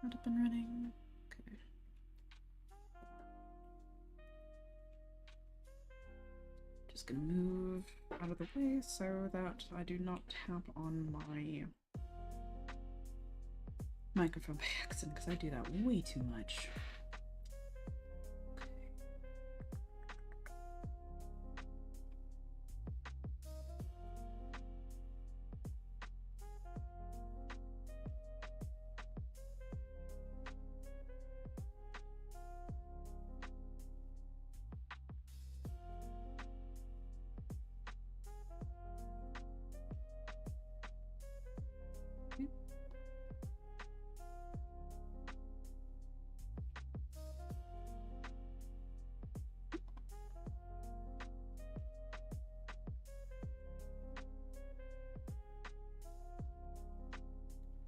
Not up and running. Okay. Just gonna move out of the way so that I do not tap on my microphone by accident, because I do that way too much.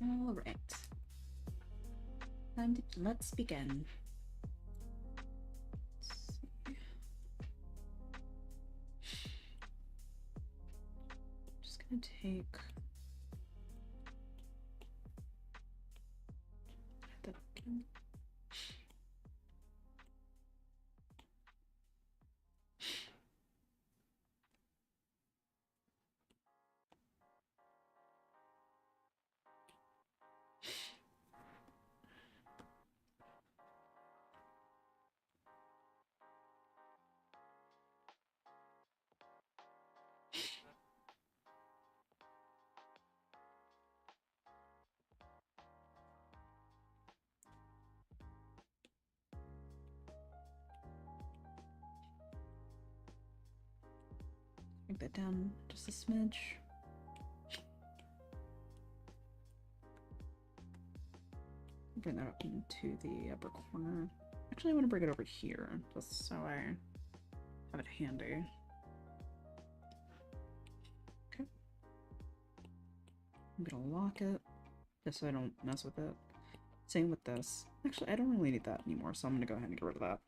All right. Let's begin. Let's see. Just gonna take that again. Make that down just a smidge. Bring that up into the upper corner. Actually, I want to bring it over here, just so I have it handy. Okay. I'm gonna lock it, just so I don't mess with it. Same with this. Actually, I don't really need that anymore, so I'm gonna go ahead and get rid of that.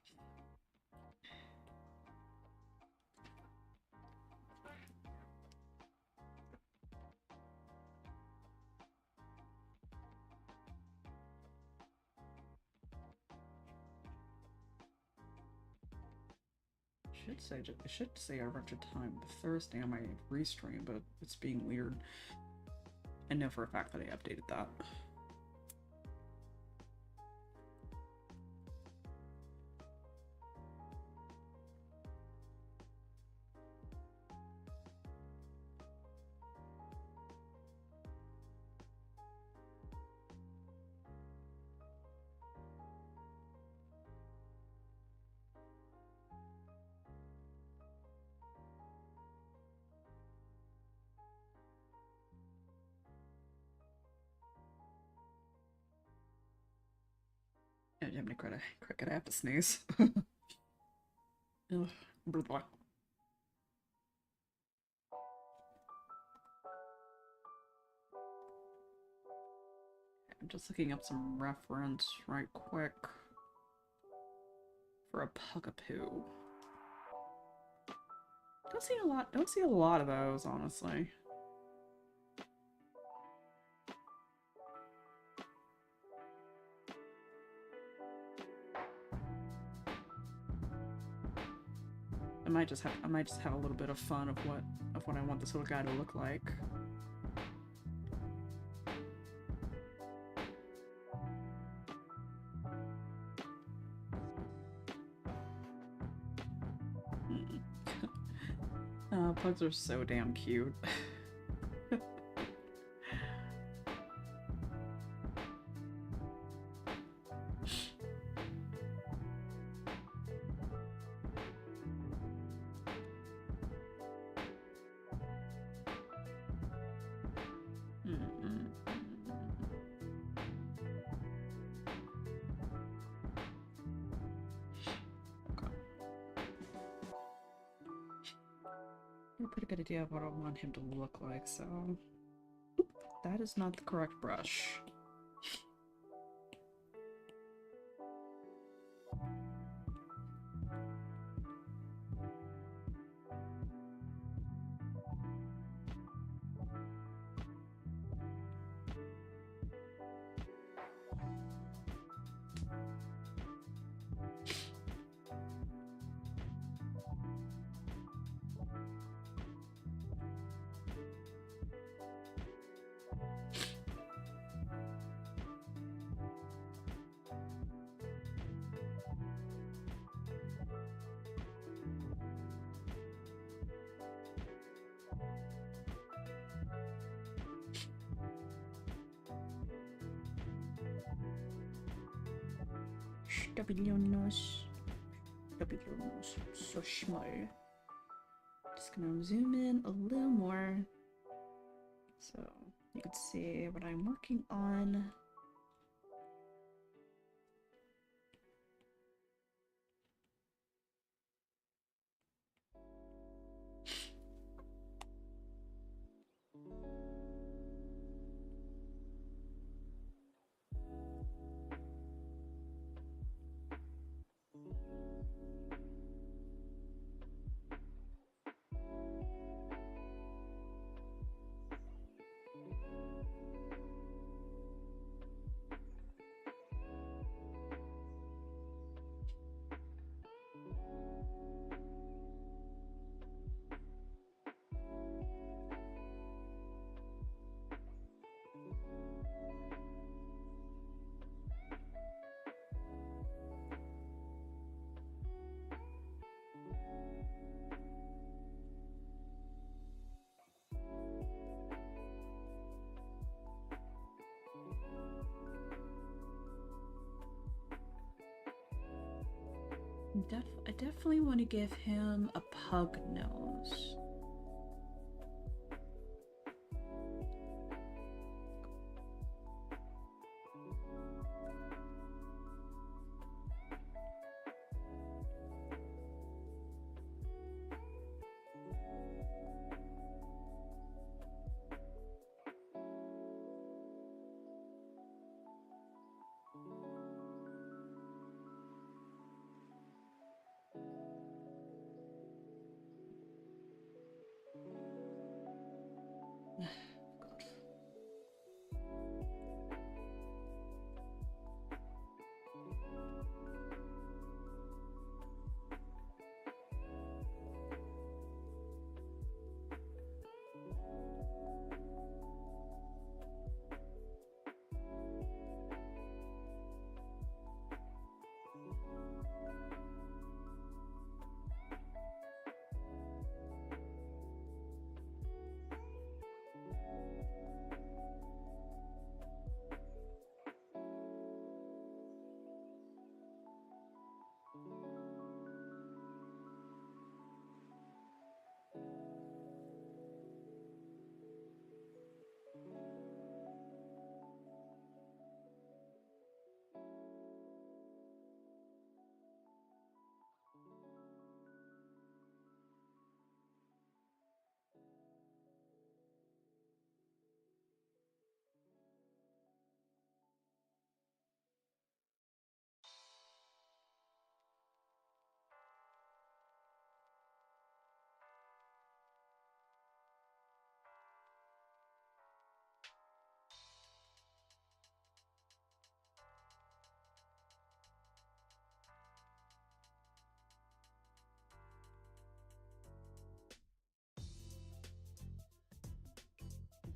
It should say Artventure time Thursday on my restream, but it's being weird. I know for a fact that I updated that. I have to cricket. I have to sneeze. Ugh, blah, blah. I'm just looking up some reference right quick for a Pugapoo. Don't see a lot of those, honestly. I might just have a little bit of fun of what I want this little guy to look like. Pugs are so damn cute. A pretty good idea of what I want him to look like, so that is not the correct brush. Stabilonos. Stabilonos. So small. Just gonna zoom in a little more so you can see what I'm working on. I definitely want to give him a pug nose.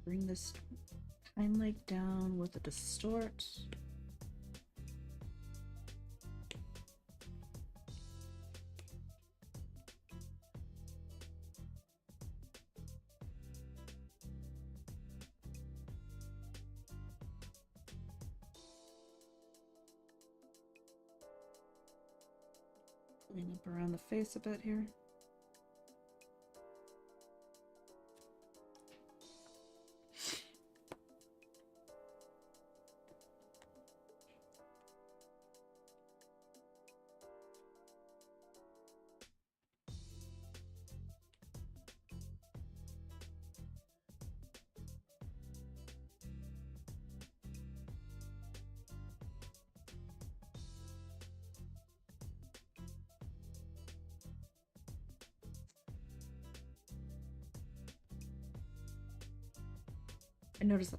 Bring this hind leg down with a distort. Clean up around the face a bit here.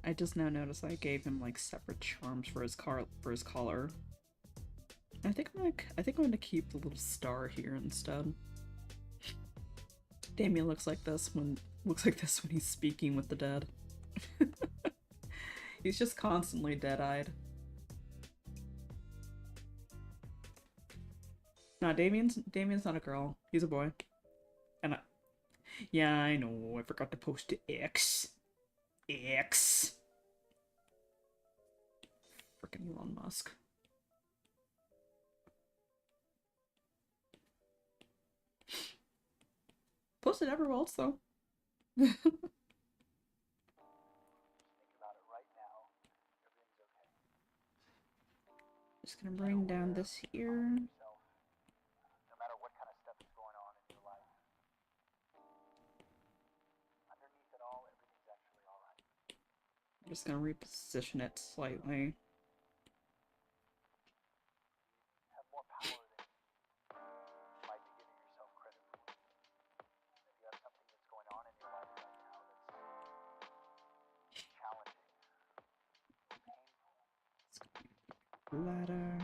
I just now noticed I gave him like separate charms for his collar. I think I'm gonna keep the little star here instead. Damien looks like this when he's speaking with the dead. He's just constantly dead-eyed. Nah, Damien's not a girl. He's a boy. And yeah, I know. I forgot to post to X. X. Frickin' Elon Musk. Post it everywhere else though. Just gonna bring down this here. I'm just gonna reposition it slightly. Ladder.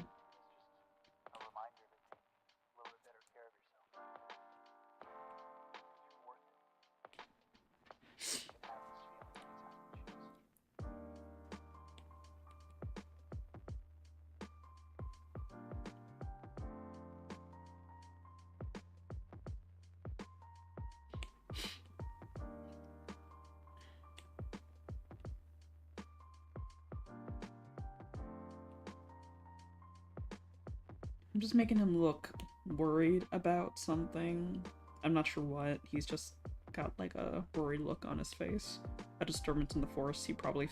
I'm just making him look worried about something. I'm not sure what. He's just got like a worried look on his face. A disturbance in the forest he probably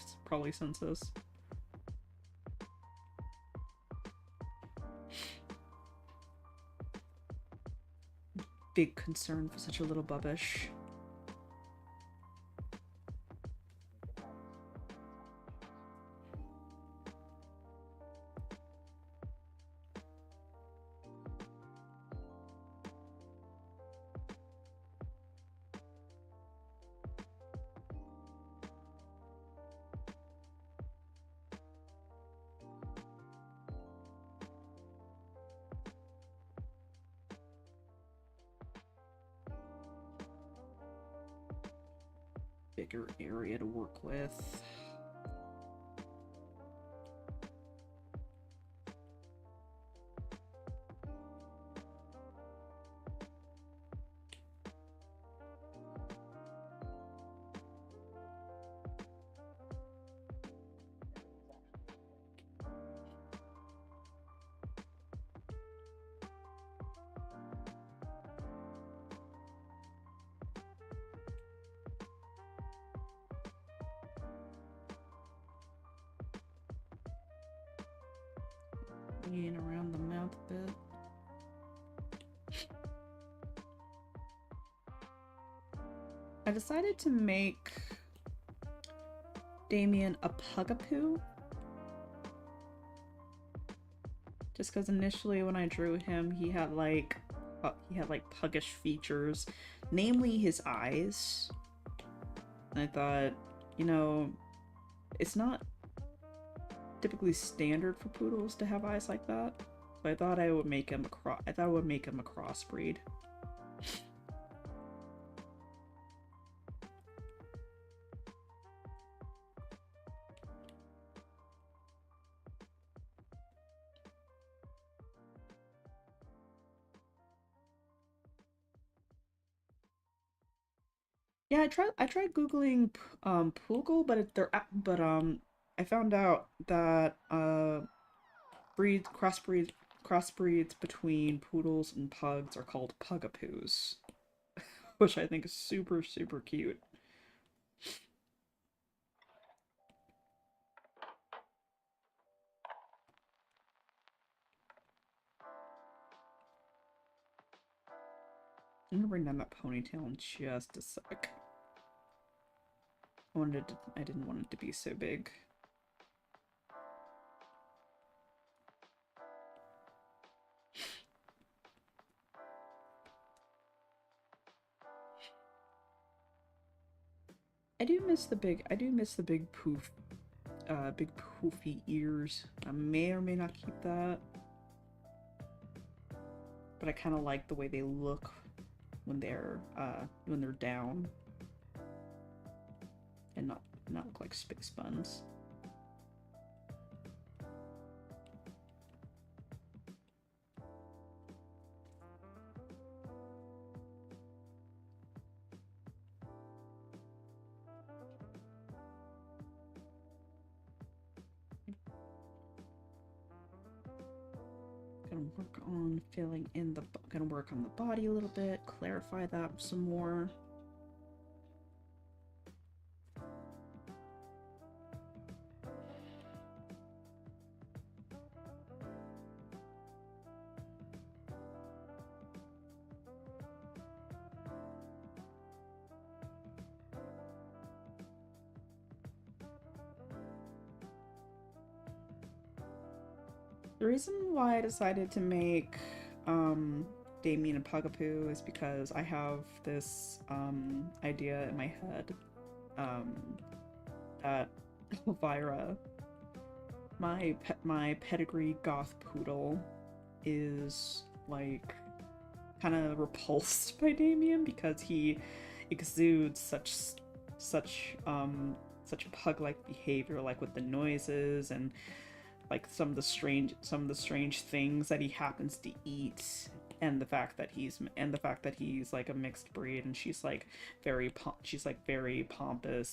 senses. Big concern for such a little bubbish. Bigger area to work with. In around the mouth a bit. I decided to make Damien a Pugapoo. Just because initially when I drew him, he had like puggish features, namely his eyes. And I thought, you know, it's not typically standard for poodles to have eyes like that. So I thought I would make him a crossbreed. Yeah, I tried googling Poogle, I found out that crossbreeds between poodles and pugs are called Pugapoos, which I think is super cute. I'm gonna bring down that ponytail in just a sec. I didn't want it to be so big. I do miss the big poofy ears. I may or may not keep that. But I kind of like the way they look when they're down. And not look like space buns. Gonna gonna work on the body a little bit, clarify that some more. The reason why I decided to make Damien and Pugapoo is because I have this idea in my head that Elvira, my pedigree goth poodle, is like kind of repulsed by Damien because he exudes such pug-like behavior, like with the noises and like some of the strange things that he happens to eat, and the fact that he's like a mixed breed, and she's like very pompous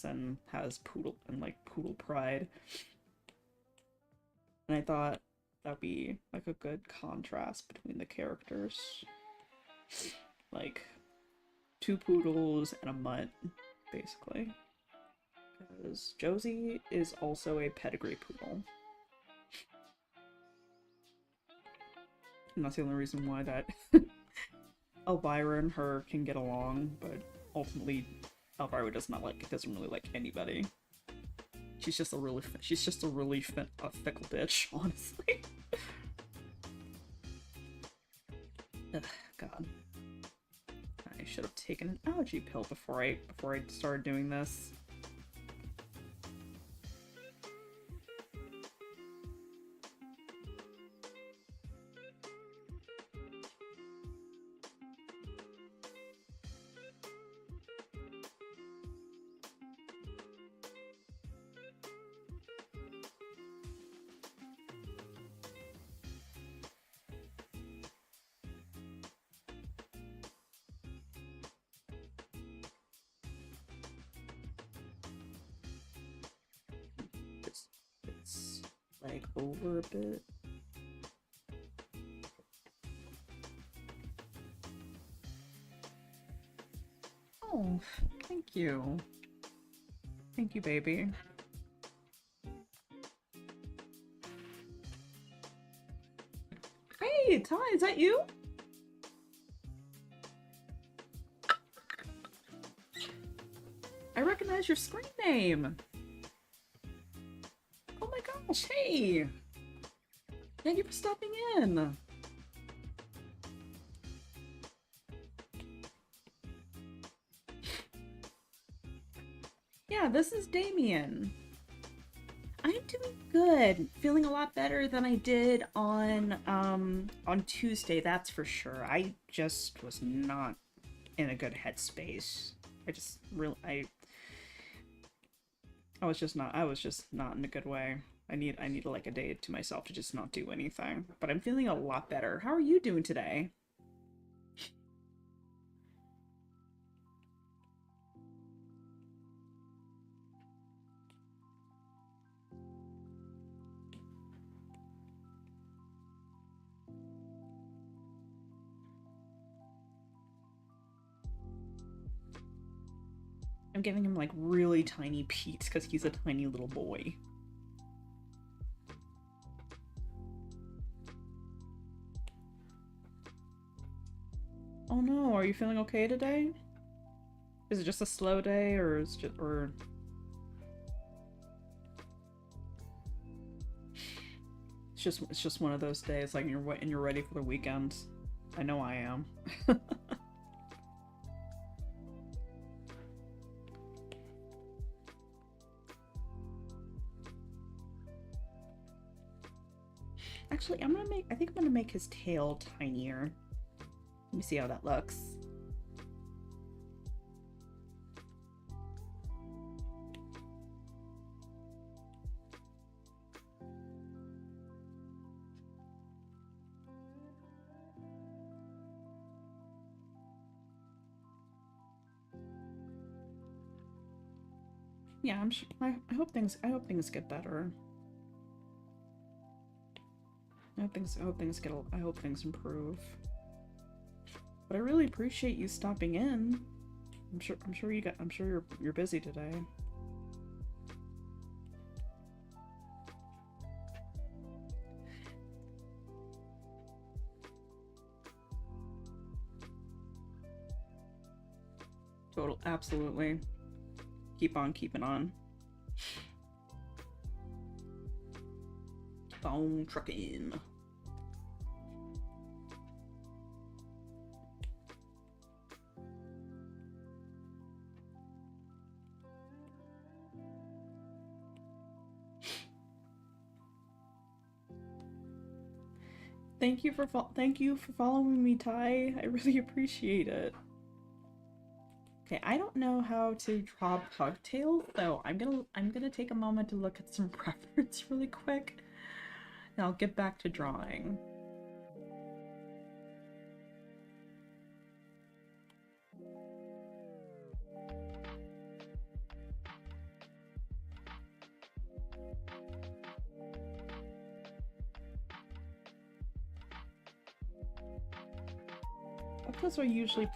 and has poodle pride. And I thought that'd be like a good contrast between the characters, like two poodles and a mutt, basically. Because Josie is also a pedigree poodle. And that's the only reason why that Elvira and her can get along, but ultimately Elvira doesn't really like anybody. She's just a really fickle bitch, honestly. Ugh, God. I should have taken an allergy pill before I started doing this. It's like over a bit. Oh, thank you. Thank you, baby. Hey, Ty, is that you? I recognize your screen name. Oh my gosh, hey! Thank you for stopping in. Yeah, this is Damien. I'm doing good. Feeling a lot better than I did on Tuesday, that's for sure. I just was not in a good headspace. I was just not in a good way. I need like a day to myself to just not do anything. But I'm feeling a lot better. How are you doing today? I'm giving him like really tiny peats because he's a tiny little boy. Oh no, are you feeling okay today? Is it just a slow day, or is just it's just one of those days, like you're ready for the weekend. I know I am. Actually, I think I'm gonna make his tail tinier. Let me see how that looks. Yeah, I hope things get better. I hope things improve. But I really appreciate you stopping in. I'm sure you're busy today. Absolutely. Keep on keeping on. Keep on trucking. Thank you for following me, Ty. I really appreciate it. Okay, I don't know how to draw pugtails, so I'm gonna take a moment to look at some reference really quick, and I'll get back to drawing. Pugtails are usually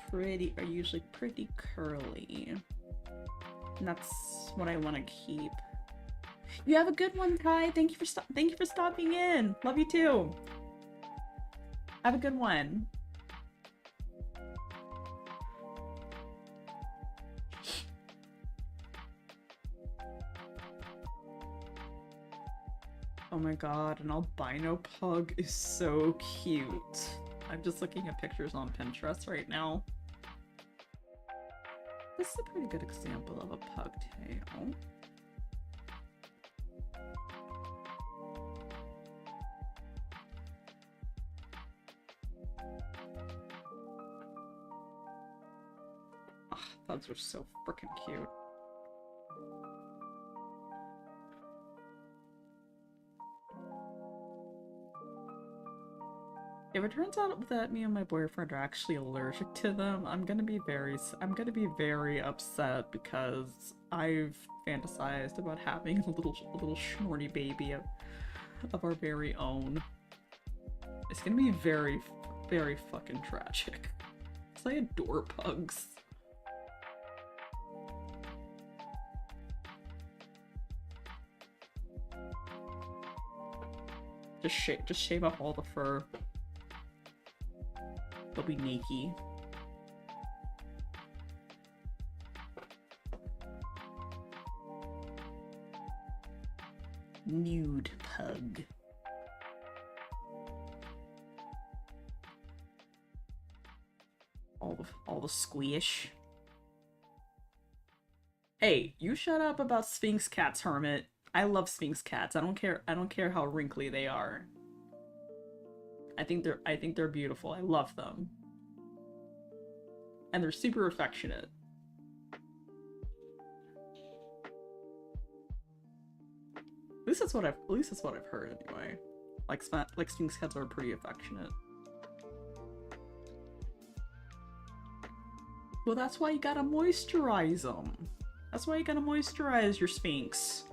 pretty curly. And that's what I want to keep. You have a good one, Kai. Thank you for stopping in. Love you too. Have a good one. Oh my god, an albino pug is so cute. I'm just looking at pictures on Pinterest right now. This is a pretty good example of a pugtail. Oh, pugs are so freaking cute. If it turns out that me and my boyfriend are actually allergic to them, I'm gonna be very upset because I've fantasized about having a little schnorny baby of our very own. It's gonna be very fucking tragic. Because I adore pugs. Just shave off all the fur. They'll be naked. Nude pug. All the squish. Hey, you shut up about Sphinx cats, Hermit. I love Sphinx cats. I don't care how wrinkly they are. I think they're beautiful. I love them. And they're super affectionate. At least that's what I've heard anyway. Like Sphinx cats are pretty affectionate. Well, that's why you gotta moisturize them. That's why you gotta moisturize your Sphinx.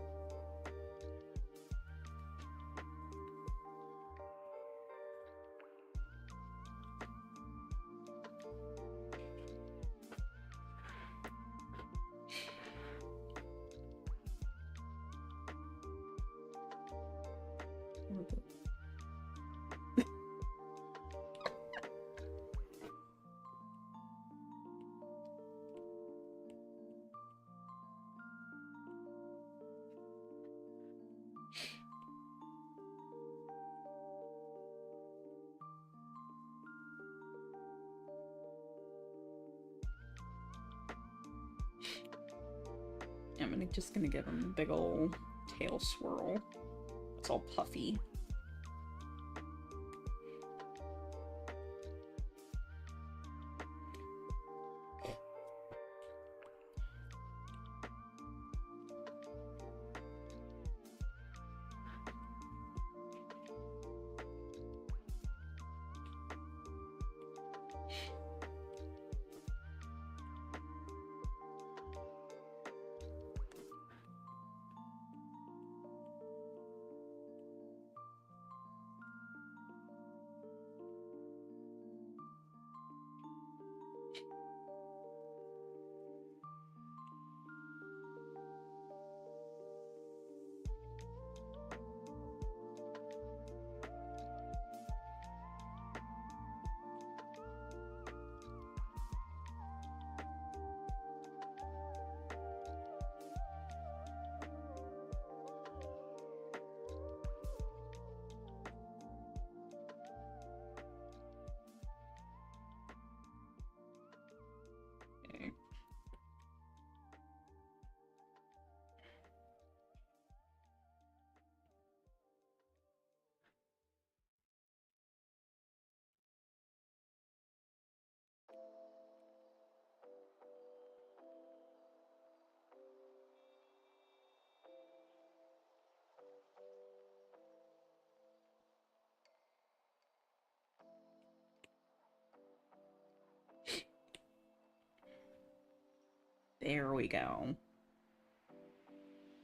I'm just gonna give him a big ol' tail swirl. It's all puffy. There we go.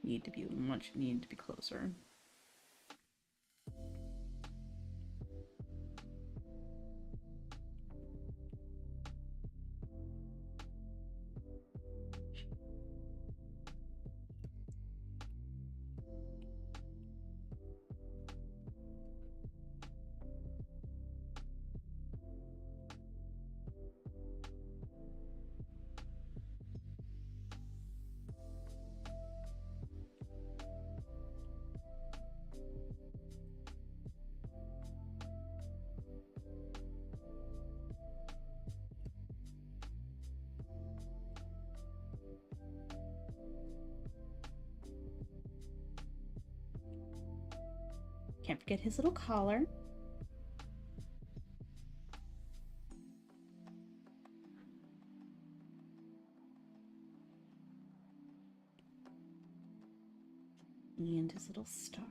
Need to be closer. Can't forget his little collar. And his little star.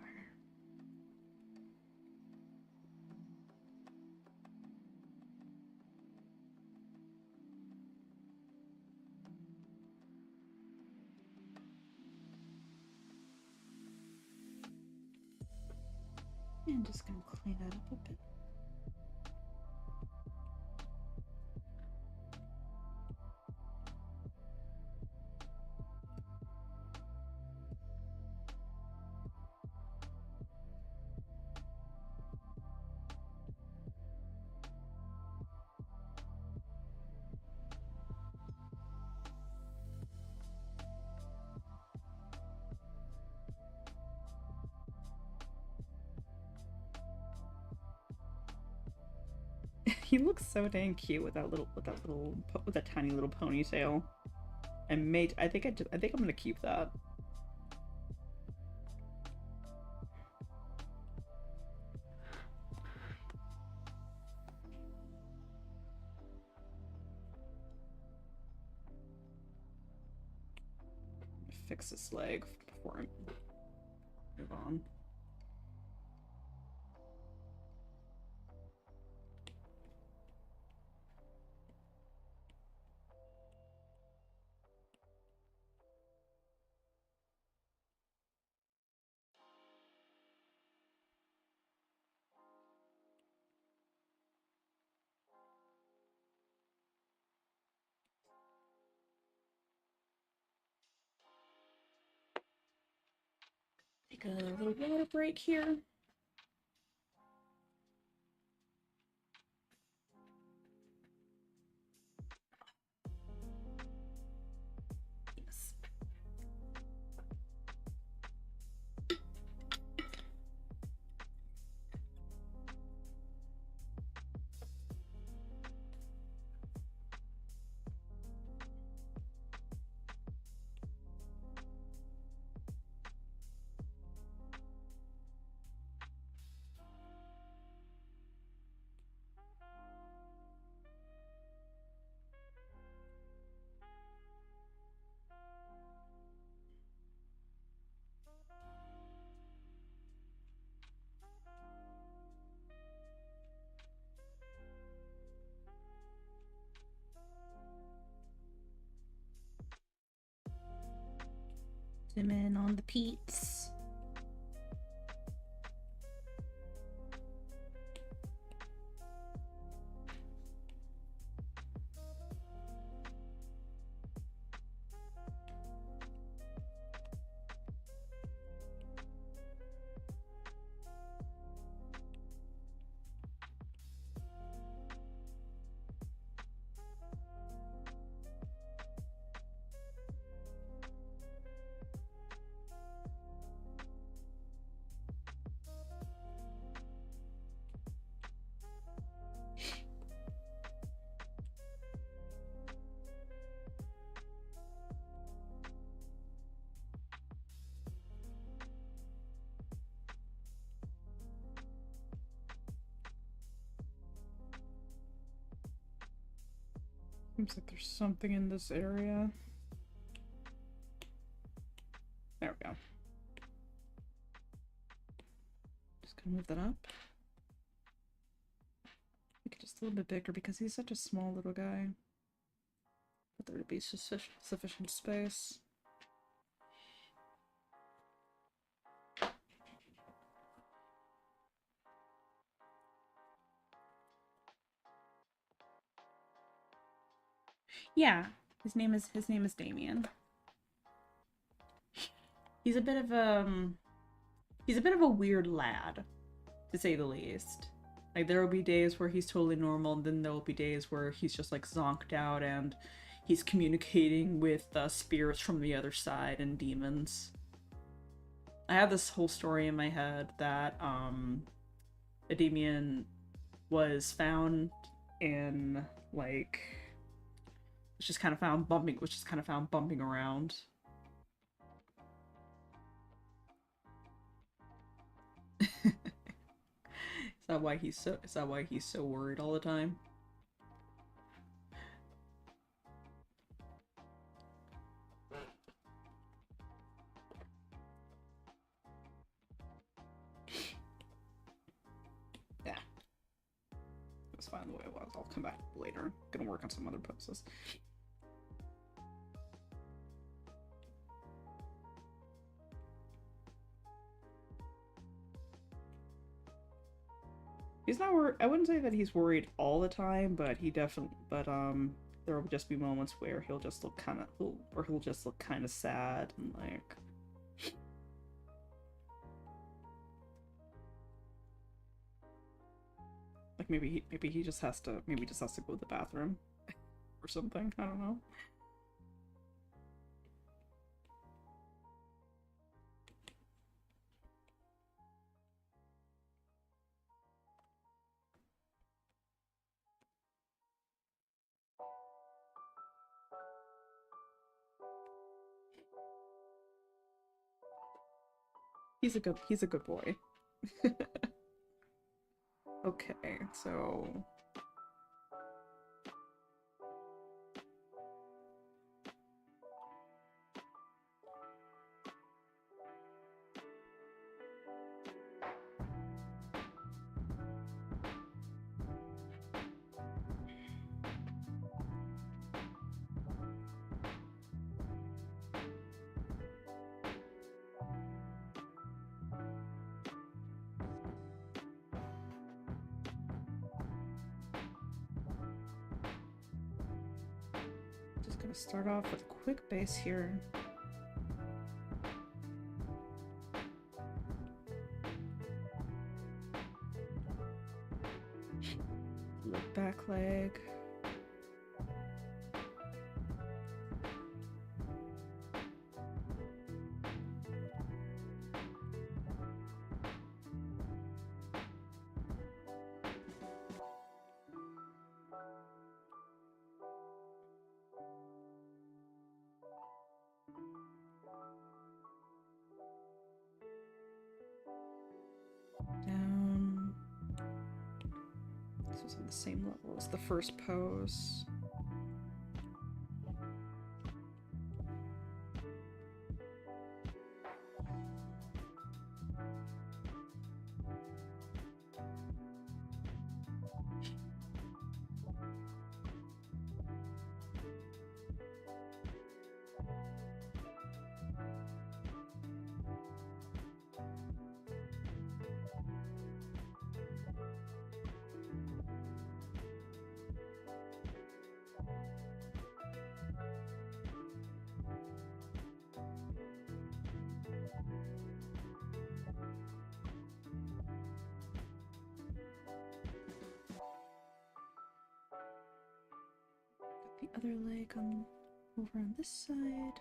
And just gonna clean that up a bit. He looks so dang cute with that tiny little ponytail. I think I'm gonna keep that. Fix his leg before I move on. Take a little water break here. Yes. Zoom in on the peats. Seems like there's something in this area. There we go. Just gonna move that up. Make it just a little bit bigger because he's such a small little guy. For there to be sufficient space. Yeah, his name is Damien. He's a bit of a weird lad, to say the least. Like, there will be days where he's totally normal, and then there will be days where he's just like zonked out and he's communicating with spirits from the other side and demons. I have this whole story in my head that Damien was found in like was just kind of found bumping around. Is that why he's so worried all the time? Yeah. It was fine the way it was. I'll come back later. I'm gonna work on some other poses. He's not worried. I wouldn't say that he's worried all the time, but there will just be moments where he'll just look kind of sad and like maybe he just has to go to the bathroom or something. I don't know. He's a good boy. Okay, so just gonna start off with a quick base here. Back leg. Down. This was on the same level as the first pose. The other leg over on this side.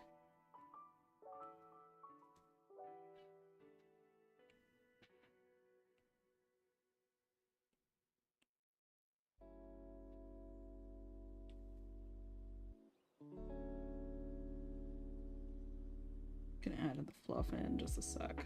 Gonna add the fluff in just a sec.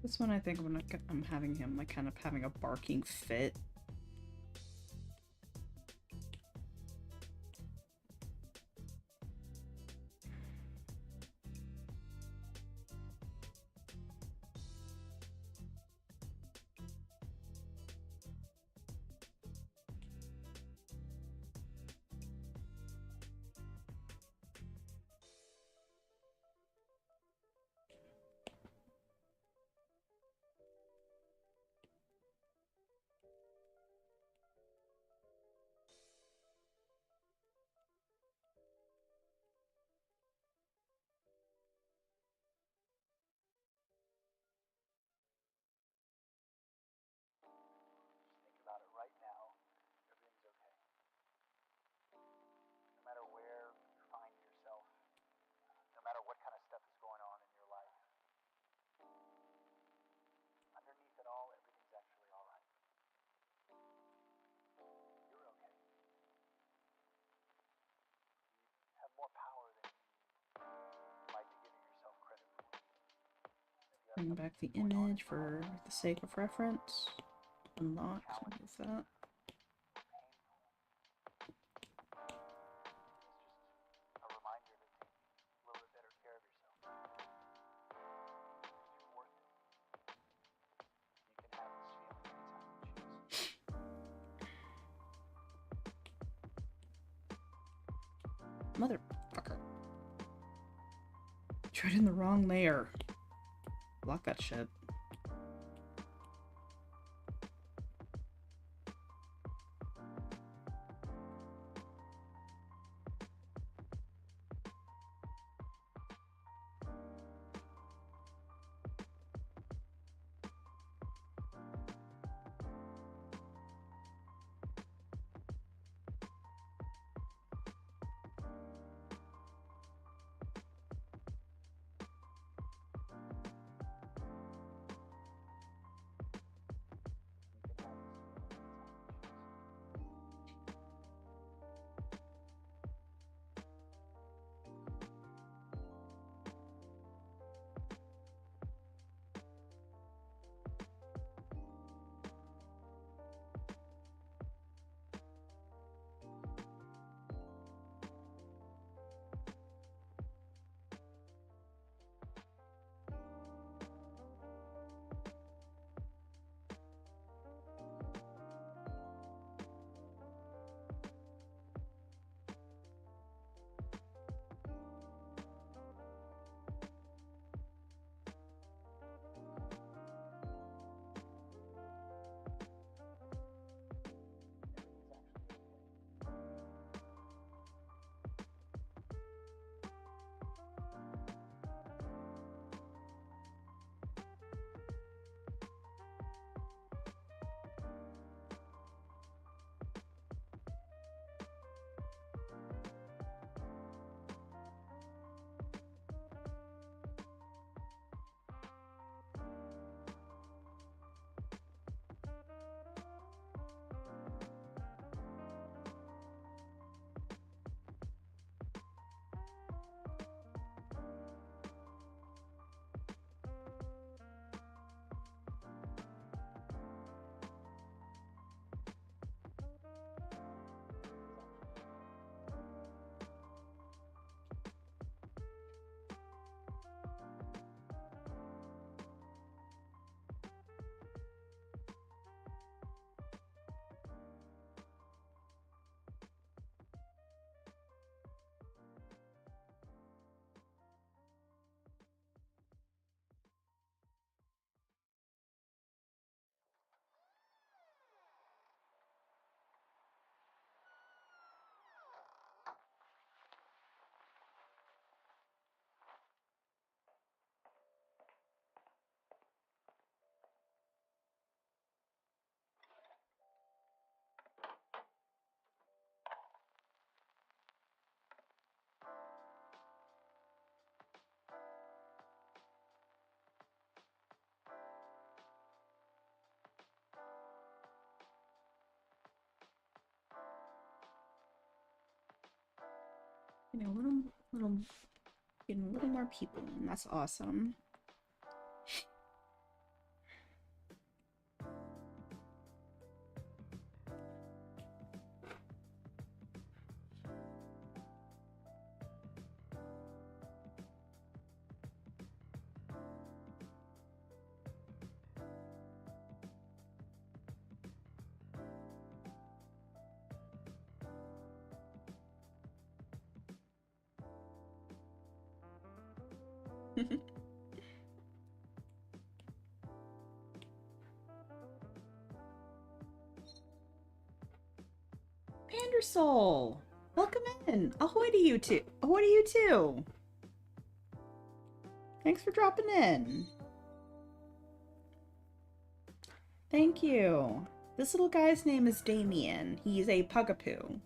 This one I think I'm having him like kind of having a barking fit. Bring back the image for the sake of reference. Unlock, with that. Motherfucker. Tried in the wrong layer. Block that shit. Getting a little more people in. That's awesome. Pandersoul! Welcome in! Ahoy to you two! Ahoy to you too! Thanks for dropping in. Thank you. This little guy's name is Damien. He's a Pugapoo.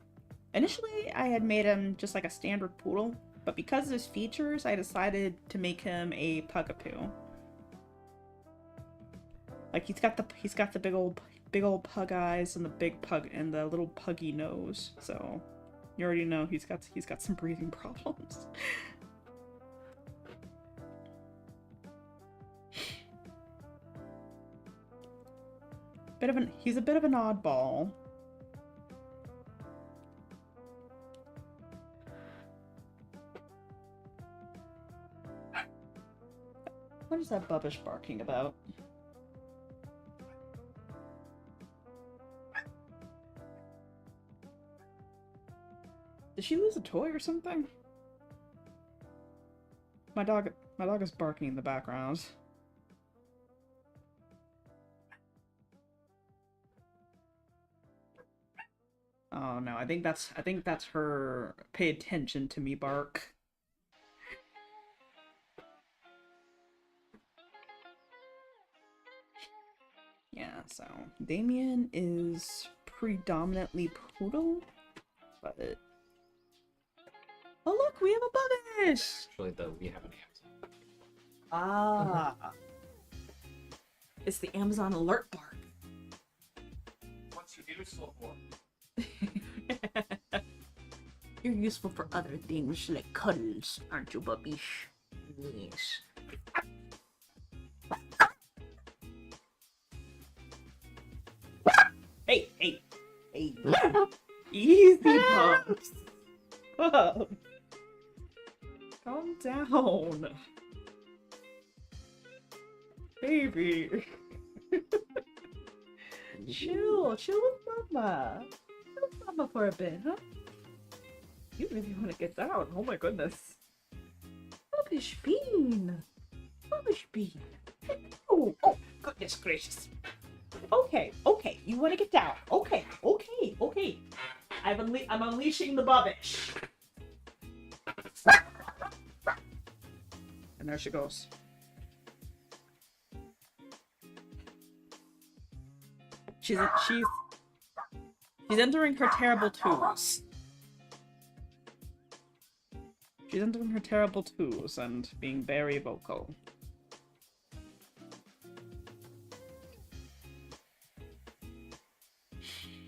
Initially, I had made him just like a standard poodle, but because of his features, I decided to make him a Pugapoo. Like he's got the big old pug eyes and the big pug and the little puggy nose. So you already know he's got some breathing problems. He's a bit of an oddball. What is that Bubbish barking about? Did she lose a toy or something? My dog is barking in the background. Oh no, I think that's her pay attention to me bark. Yeah, so Damien is predominantly poodle, but oh look, we have a Bubbish! Actually, though, we have an Amazon. Ah. It's the Amazon alert bark. What's you useful for? You're useful for other things like cuddles, aren't you, Bubbish? Yes. Hey, hey, hey. Easy, Bubs. Bubs. Calm down. Baby. Chill with Mama. Chill with Mama for a bit, huh? You really want to get down. Oh my goodness. Bubbish Bean. Bubbish Bean. Oh, goodness gracious. Okay, you want to get down. Okay. I'm unleashing the Bubbish. And there she goes. She's entering her terrible twos. She's entering her terrible twos and being very vocal.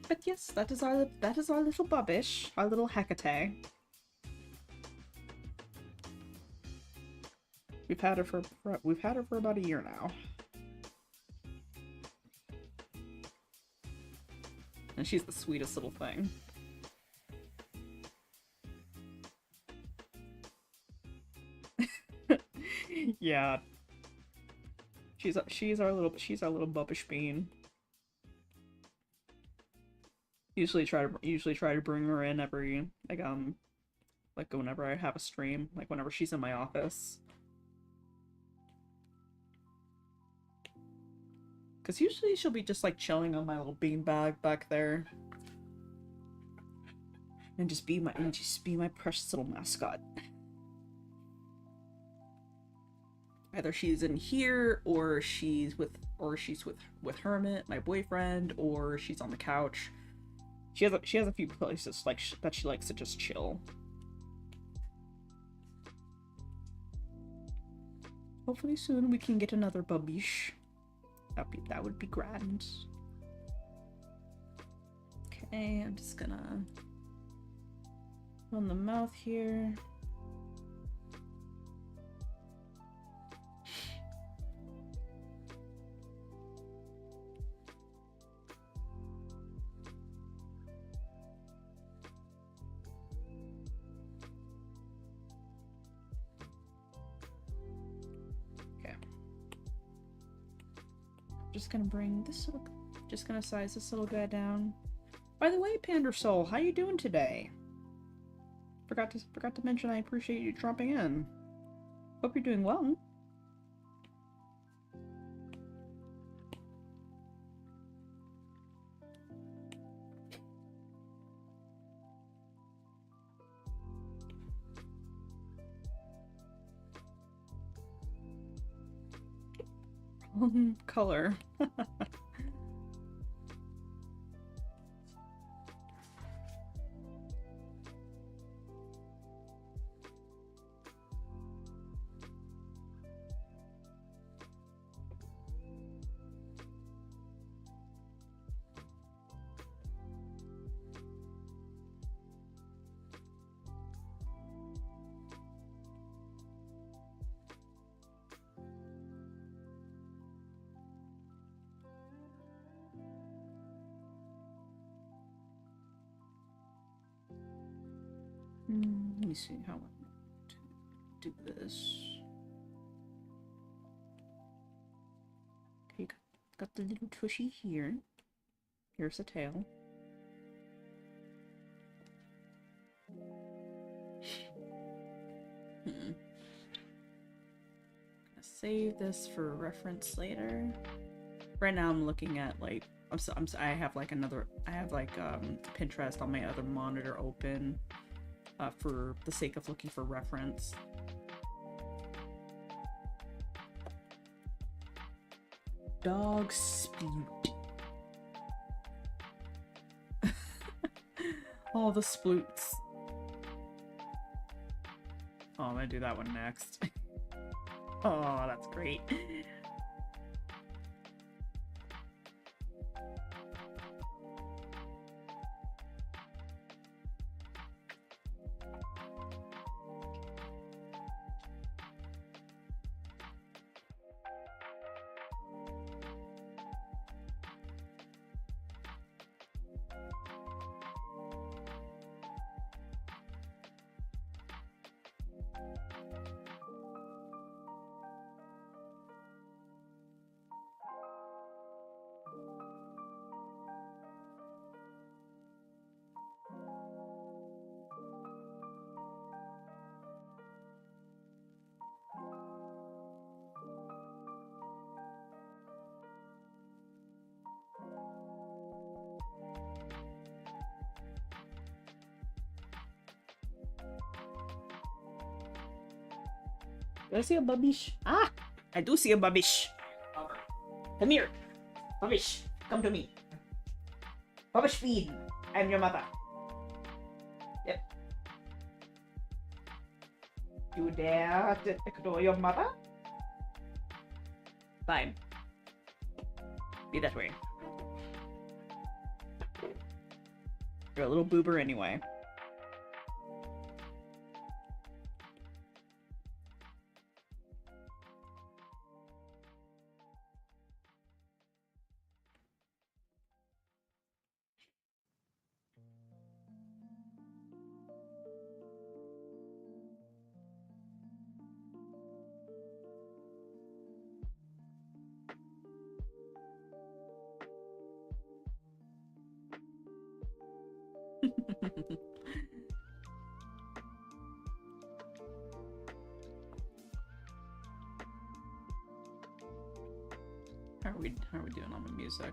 But yes, that is our little Bubbish, our little Hecate. We've had her for about a year now. And she's the sweetest little thing. Yeah. She's our little Bubbish Bean. Usually try to bring her in every like whenever I have a stream, like whenever she's in my office. Cause usually she'll be just like chilling on my little beanbag back there. And just be my precious little mascot. Either she's in here or she's with Hermit, my boyfriend, or she's on the couch. She has a few places like that she likes to just chill. Hopefully soon we can get another Bubbish. That would be grand. Okay, I'm just gonna run the mouth here. Just gonna size this little guy down. By the way, Pandersoul, how you doing today? Forgot to mention I appreciate you dropping in. Hope you're doing well. Color. Let me see how I want to do this. Okay, got the little tushy here. Here's the tail. Gonna save this for reference later. Right now I'm looking at like I have like Pinterest on my other monitor open for the sake of looking for reference. Dog sploot. All the sploots. Oh, I'm gonna do that one next. Oh, that's great. Do I see a bubbish? Ah! I do see a bubbish. Come here. Bubbish, come to me. Bubbish feed. I'm your mother. Yep. You dare to ignore your mother? Fine. Be that way. You're a little boober anyway. How are we doing on the music?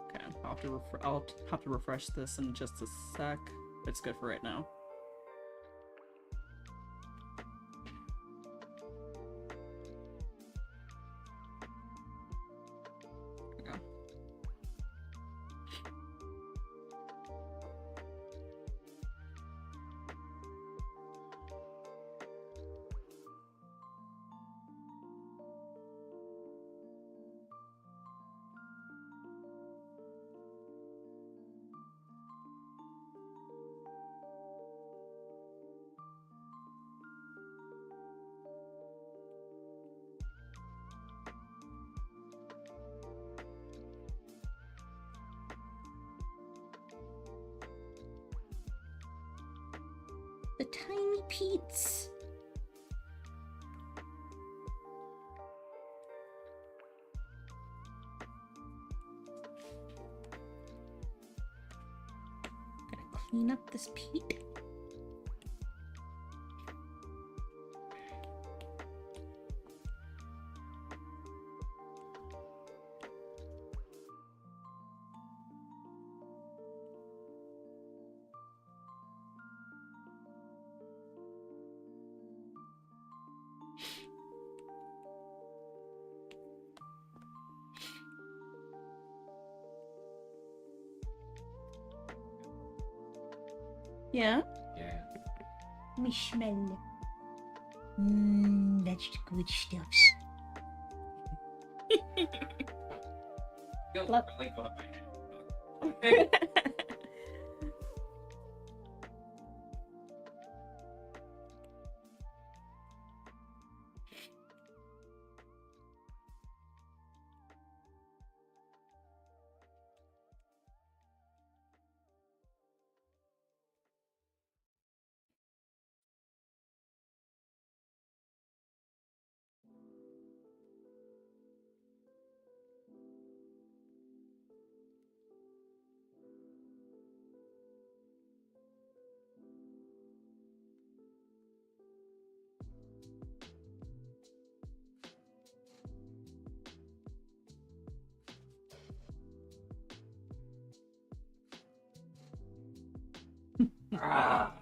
Okay, I'll have to refresh this in just a sec. It's good for right now. Okay. The tiny Pete's. Gotta clean up this Pete. Yeah? Yeah. Let me smell. That's the good stuff. Feels Love- really good on my head. Ah.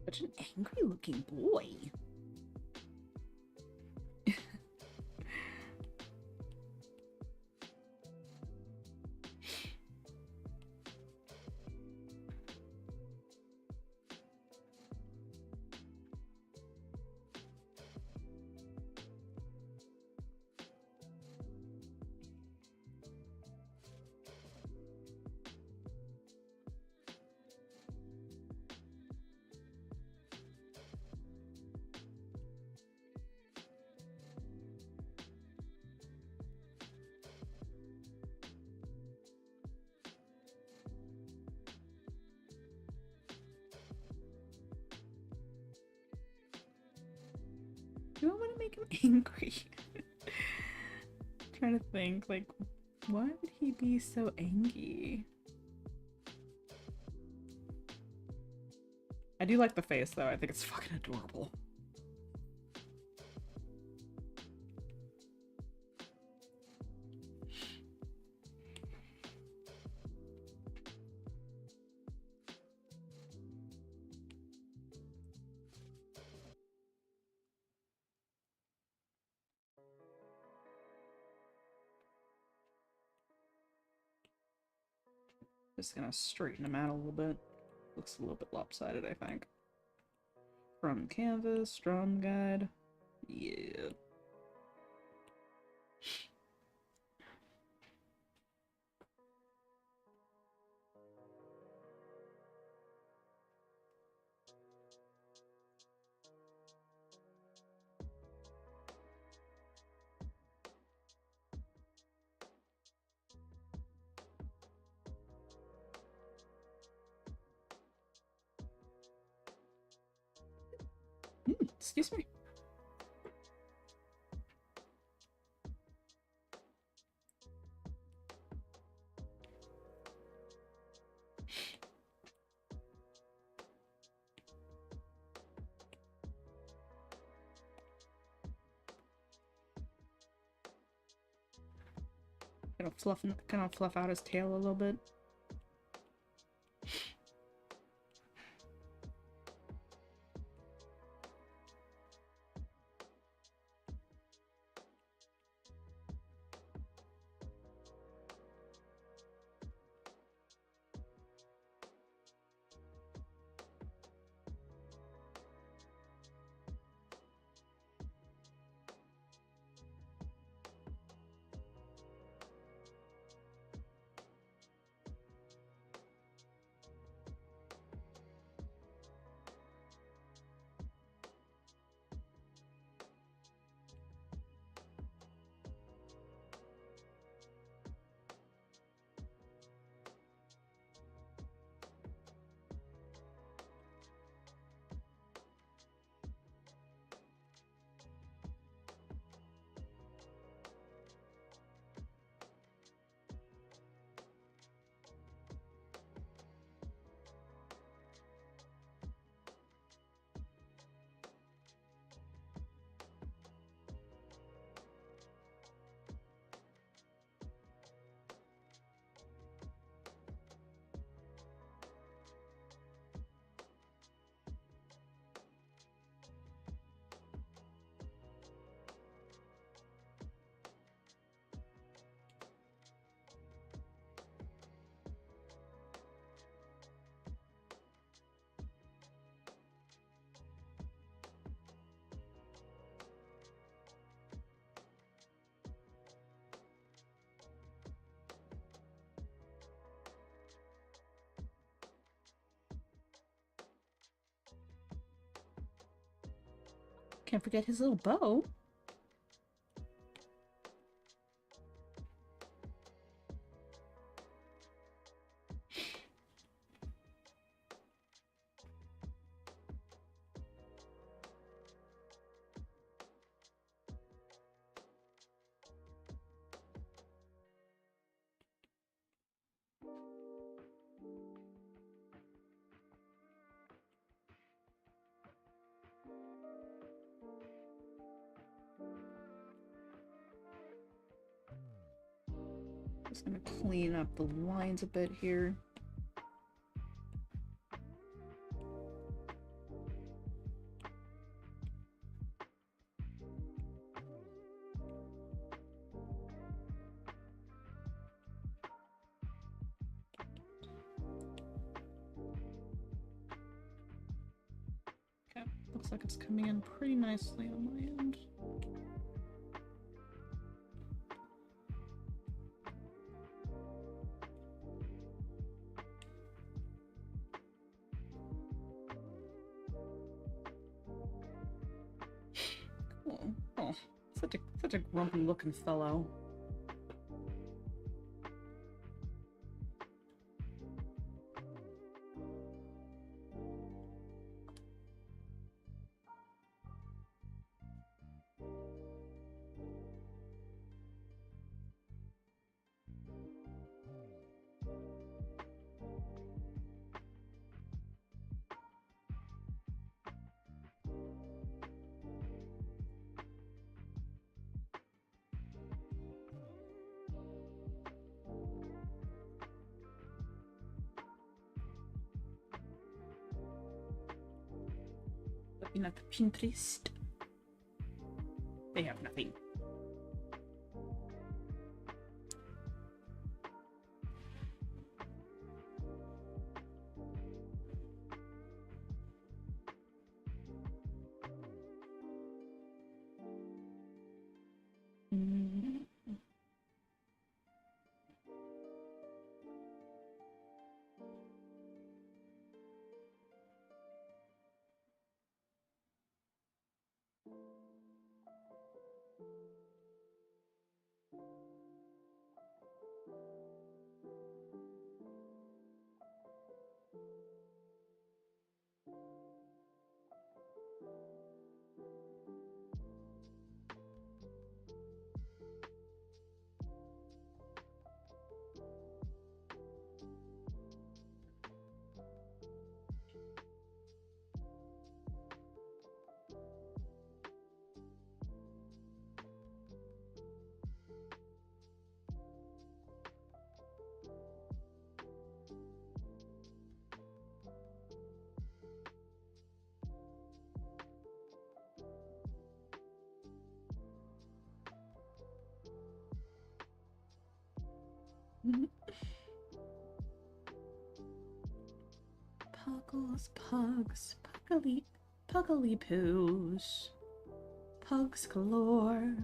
Such an angry looking boy. Do I want to make him angry? Trying to think, like, why would he be so angry? I do like the face, though. I think it's fucking adorable. Just gonna straighten him out a little bit. Looks a little bit lopsided, I think. From canvas, drum guide. Yeah. Excuse me. Kind of fluff out his tail a little bit. Can't forget his little bow. Just gonna clean up the lines a bit here. Okay, looks like it's coming in pretty nicely on my end. Oh, such a grumpy looking fellow. Looking at the Pinterest. They have nothing. Puggles, pugs, puggly poos, pugs galore.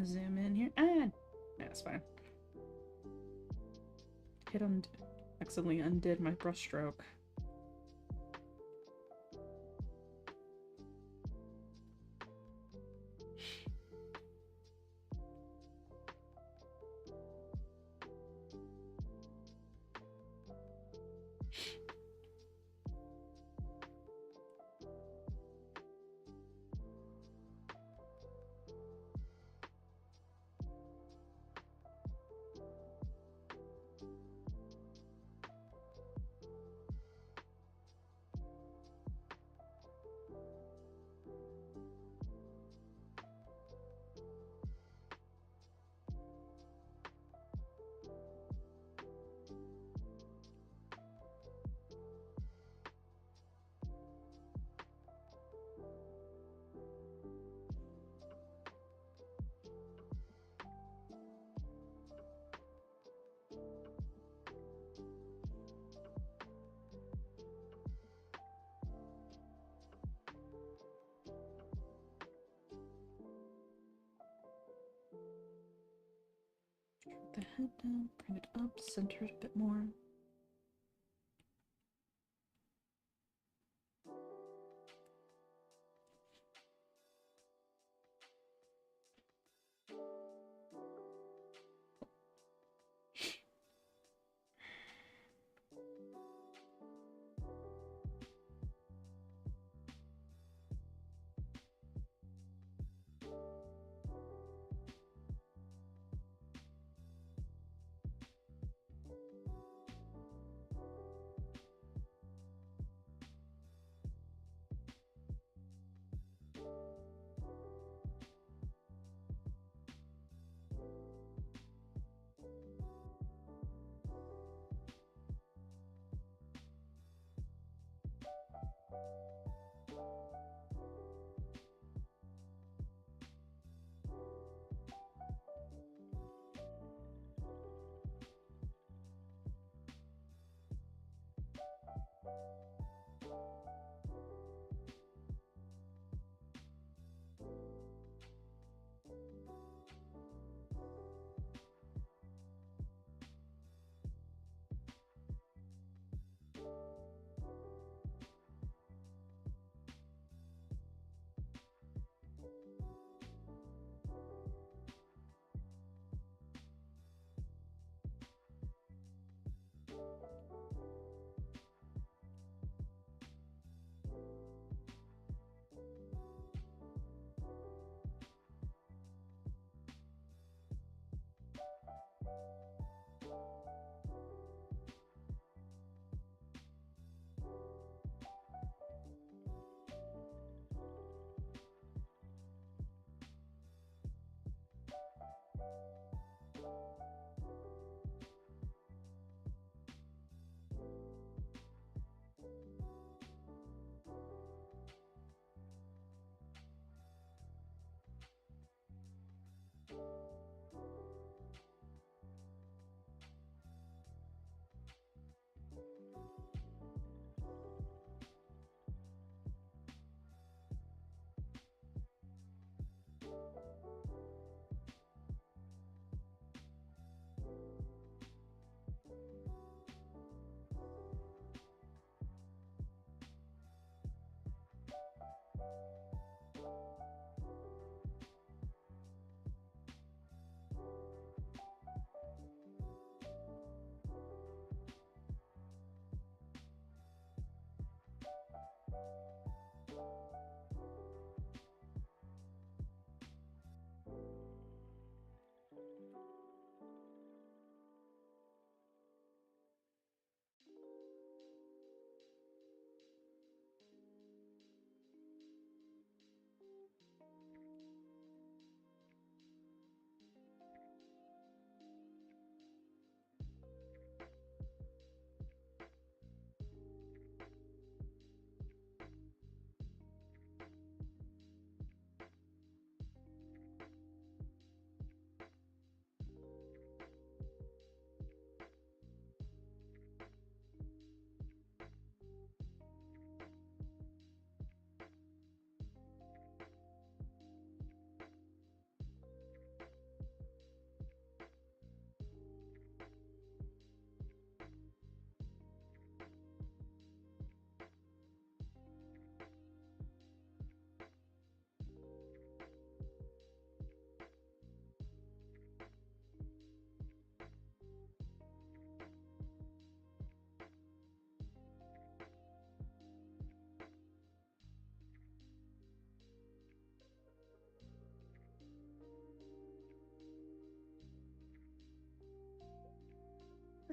Zoom in here. That's fine. Accidentally undid my brushstroke. head down, bring it up, center it a bit more.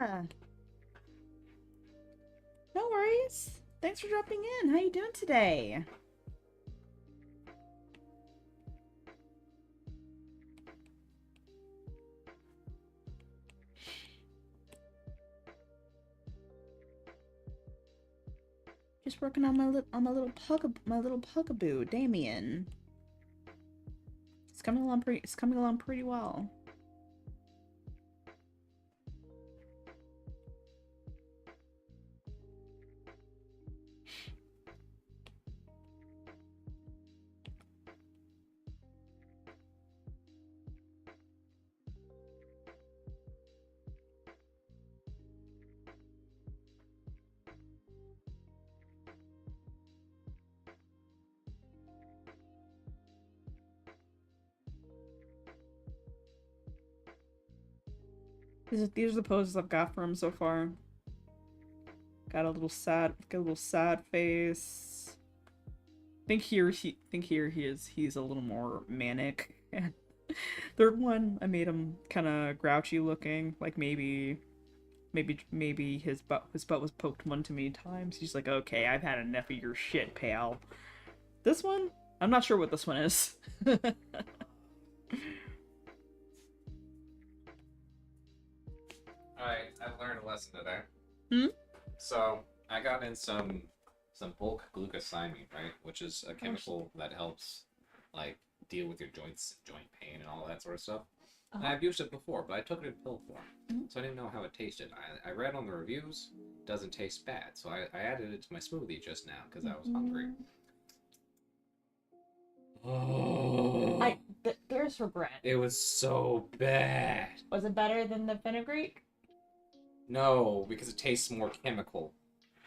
Ah, no worries. Thanks for dropping in. How you doing today? Just working on my little pugaboo, Damien. It's coming along pretty well. These are the poses I've got for him so far. Got a little sad face. Think here he's a little more manic. Third one, I made him kind of grouchy looking, like maybe his butt was poked one too many times. He's like, okay, I've had enough of your shit, pal. This one, I'm not sure what this one is. I've learned a lesson today. Hmm? So I got in some bulk glucosamine, right, which is a chemical that helps like deal with your joints, joint pain, and all that sort of stuff. And I've used it before, but I took it in pill form, so I didn't know how it tasted. I read on the reviews, it doesn't taste bad, so I added it to my smoothie just now because I was hungry. Oh, There's regret. it was so bad. Was it better than the fenugreek? No, because it tastes more chemical.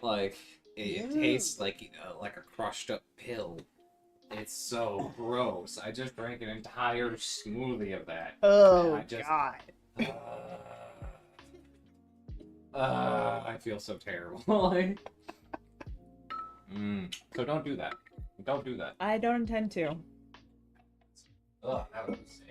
Like it tastes like a crushed up pill. It's so gross. I just drank an entire smoothie of that. Oh God. I feel so terrible. So don't do that. Don't do that. I don't intend to. Ugh, that was a mistake.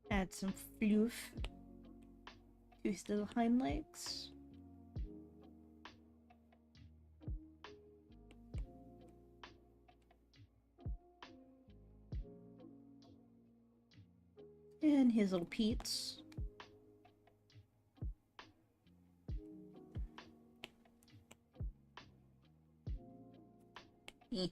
Add some floof to his little hind legs. And his little peats. Eh.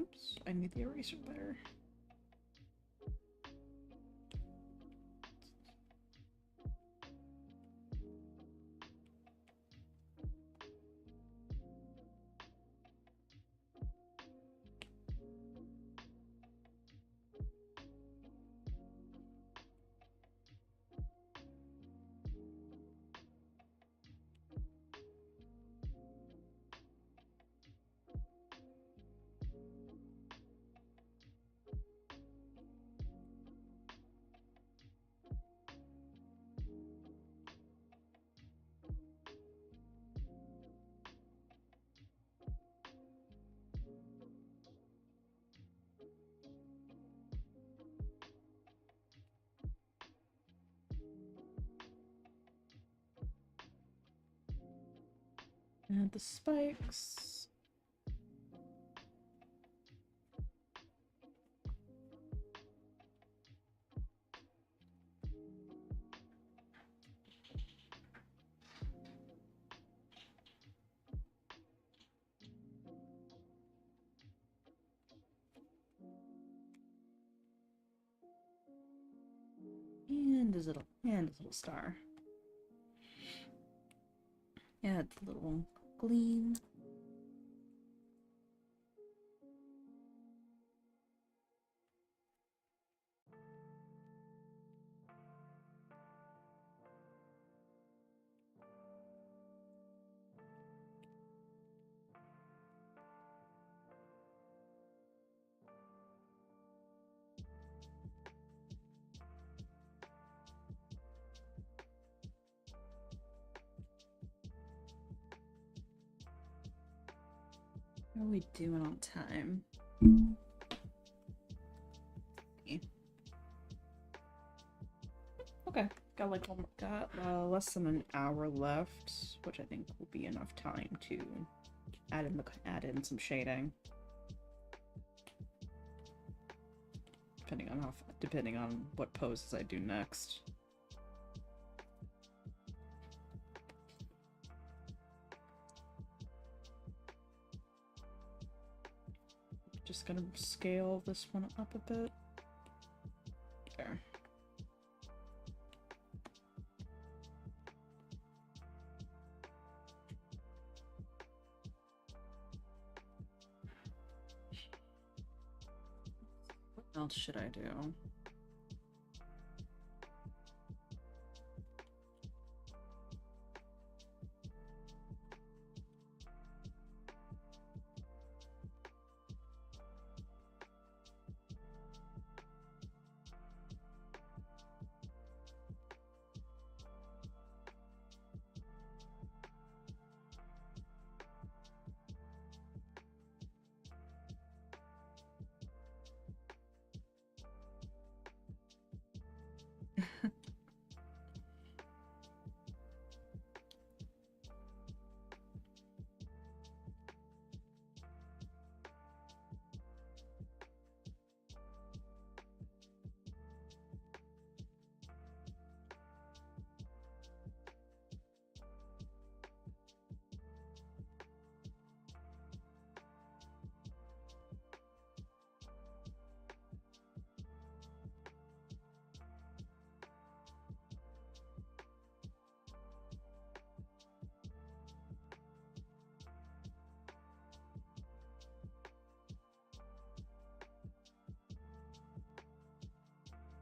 Oops, I need the eraser better. And the spikes. And his little star. Add the little gleam. How are we doing on time? Okay, got less than an hour left, which I think will be enough time to add in some shading. Depending on what poses I do next. Just gonna scale this one up a bit. There. What else should I do?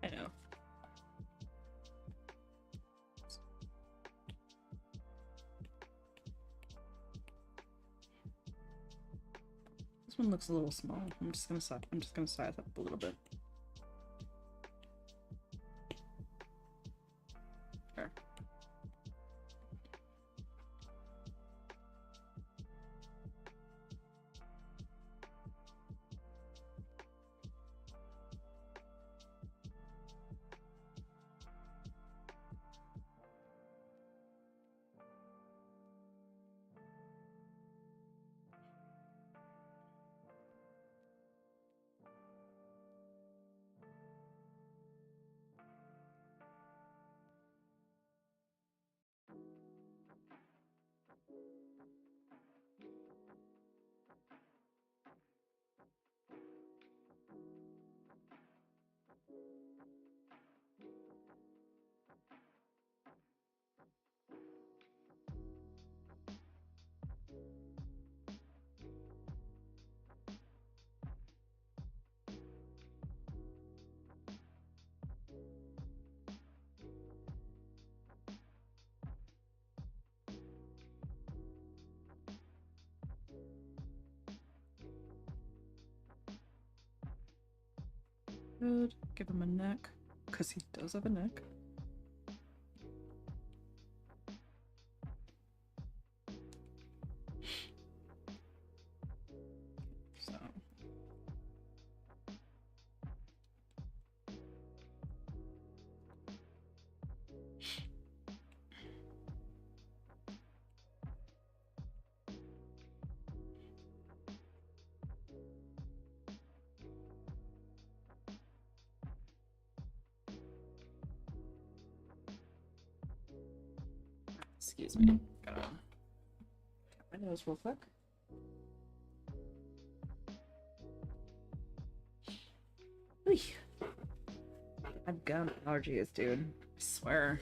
I know. This one looks a little small. I'm just gonna size up a little bit. There. Good. Give him a neck, because he does have a neck. So. Excuse me. Gotta tap my nose real quick. Oy. I've gum allergies, dude. I swear.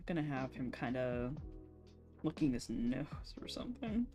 Gonna have him kind of licking his nose or something.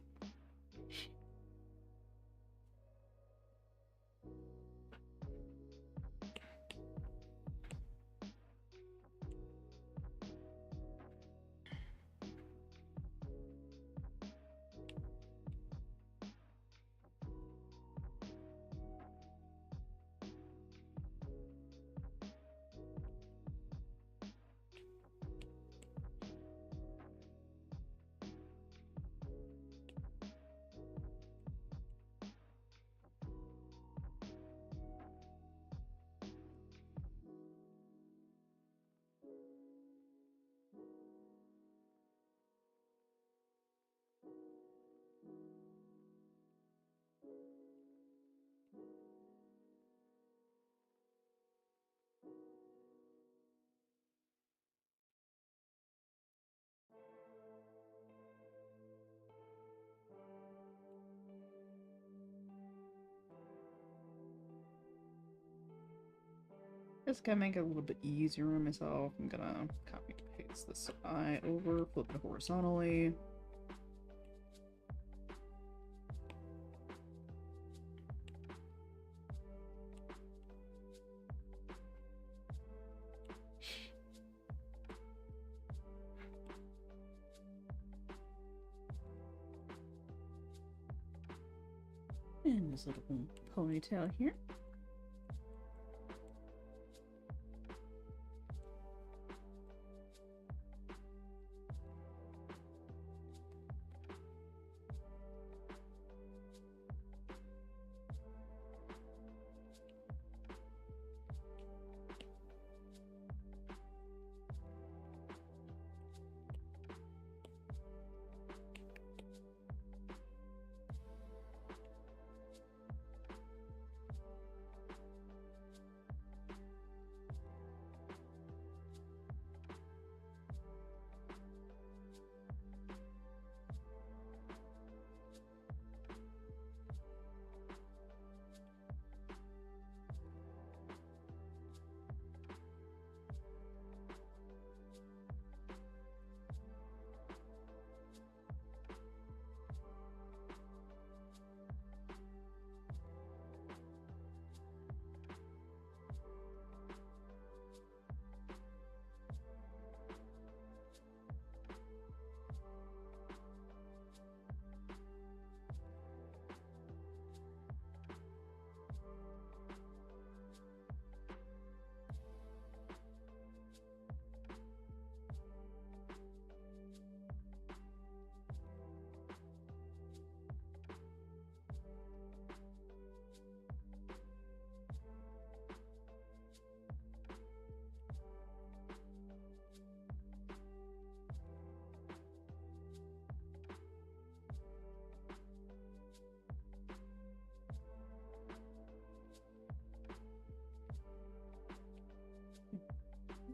Just gonna make it a little bit easier on myself. I'm gonna copy and paste this eye over, flip it horizontally. And this little ponytail here.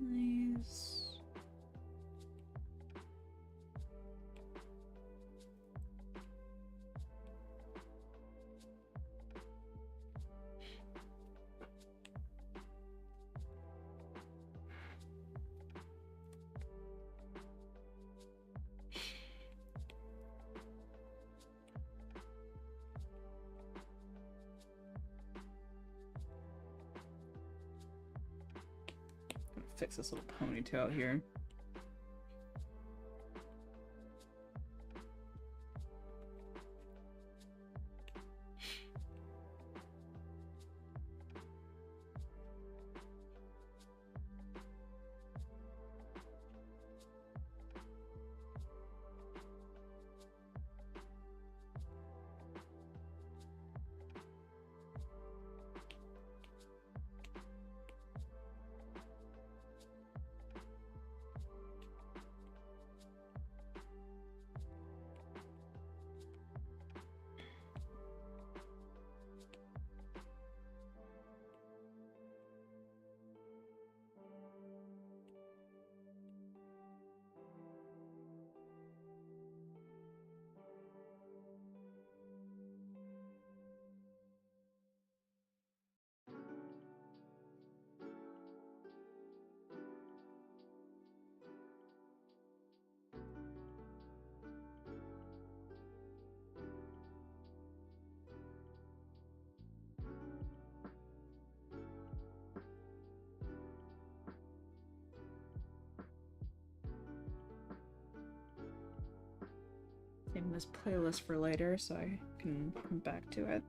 Nice. Gonna fix this little ponytail here. in this playlist for later so I can come back to it.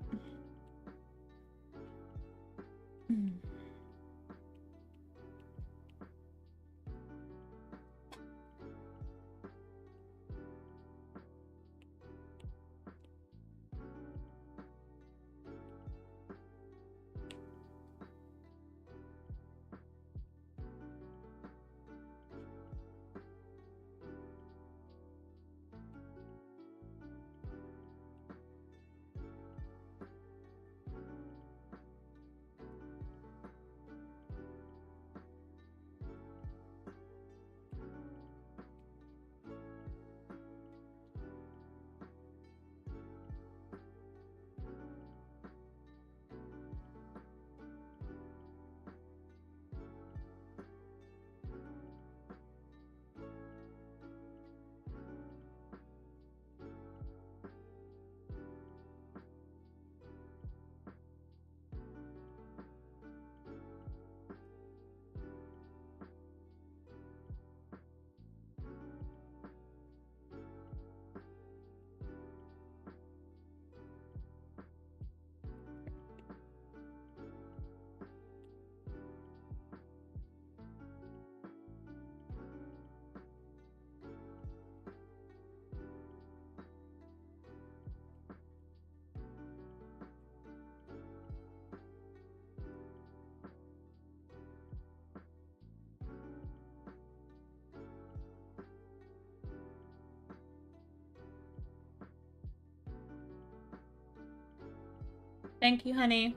Thank you, honey.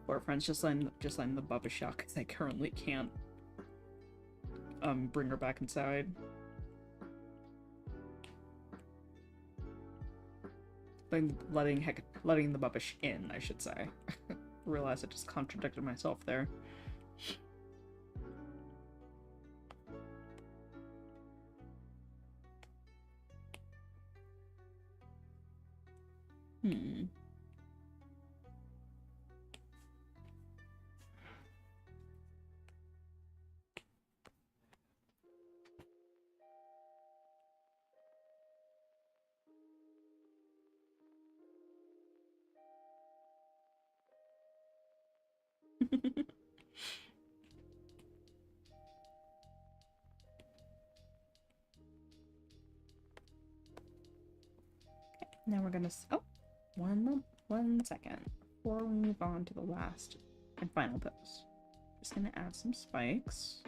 Poor friends, just letting the Bubba shock because I currently can't bring her back inside. Letting the Bubbish in, I should say. Realize I just contradicted myself there. Now we're gonna. Oh, one second before we move on to the last and final pose. Just gonna add some spikes.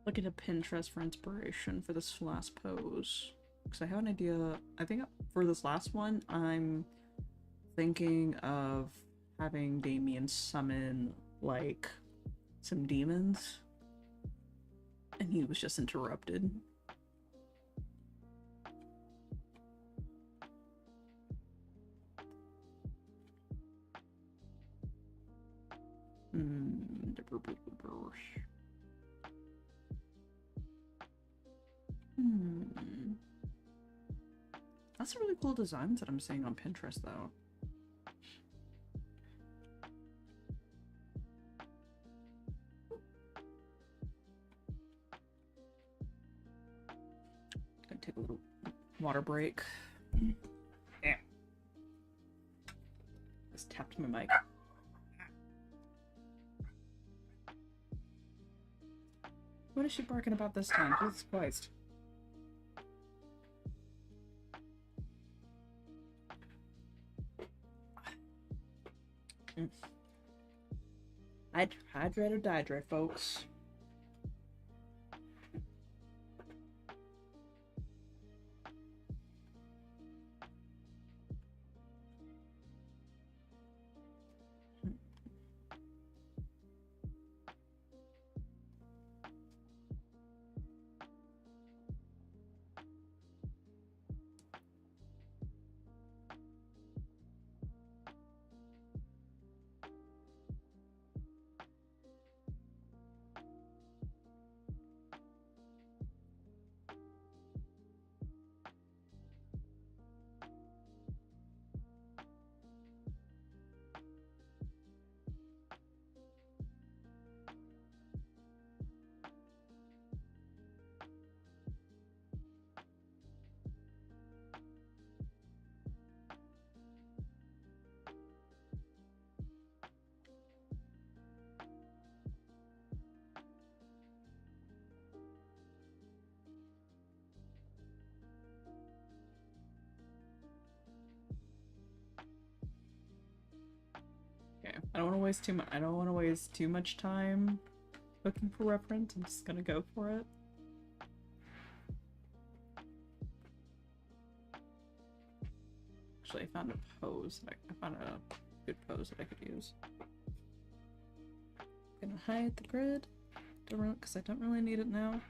looking at Pinterest for inspiration for this last pose. Because I have an idea. I think for this last one, I'm thinking of having Damien summon, like, some demons. And he was just interrupted. That's really cool designs that I'm seeing on Pinterest, though. Gonna take a little water break. Damn. Just tapped my mic. What is she barking about this time? Jesus Christ. Hydrate or dihydrate, folks. Okay, I don't want to waste too much. I don't want to waste too much time looking for reference. I'm just gonna go for it. Actually, I found a pose. I found a good pose that I could use. I'm gonna hide the grid, because I don't really need it now.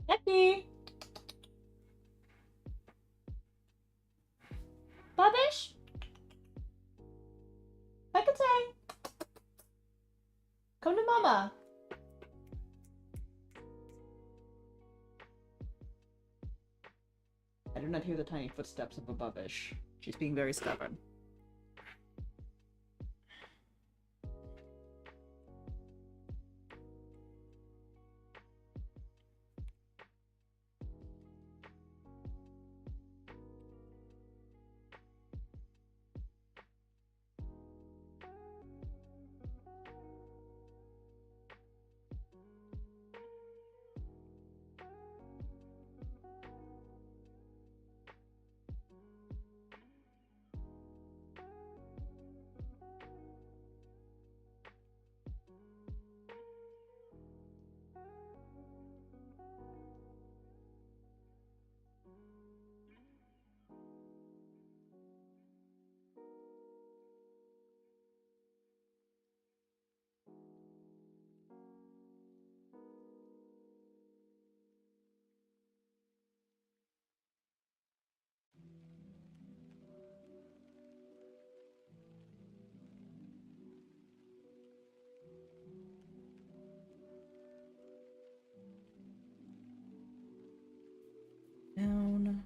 Peppy! Bubbish? Pekatang! Come to mama. do not hear the tiny footsteps of above-ish. She's being very stubborn. Down.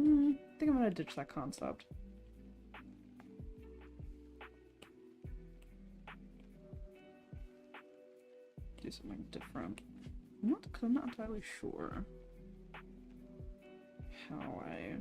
I think I'm gonna ditch that concept. Do something different. I'm not entirely sure how I...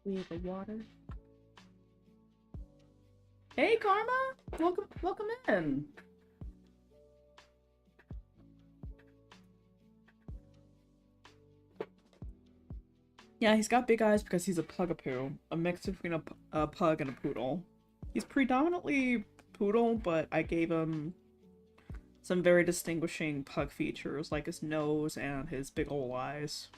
We have the water. Hey, Karma! Welcome in! Yeah, he's got big eyes because he's a pugapoo, a mix between a pug and a poodle. He's predominantly poodle, but I gave him some very distinguishing pug features, like his nose and his big ol' eyes.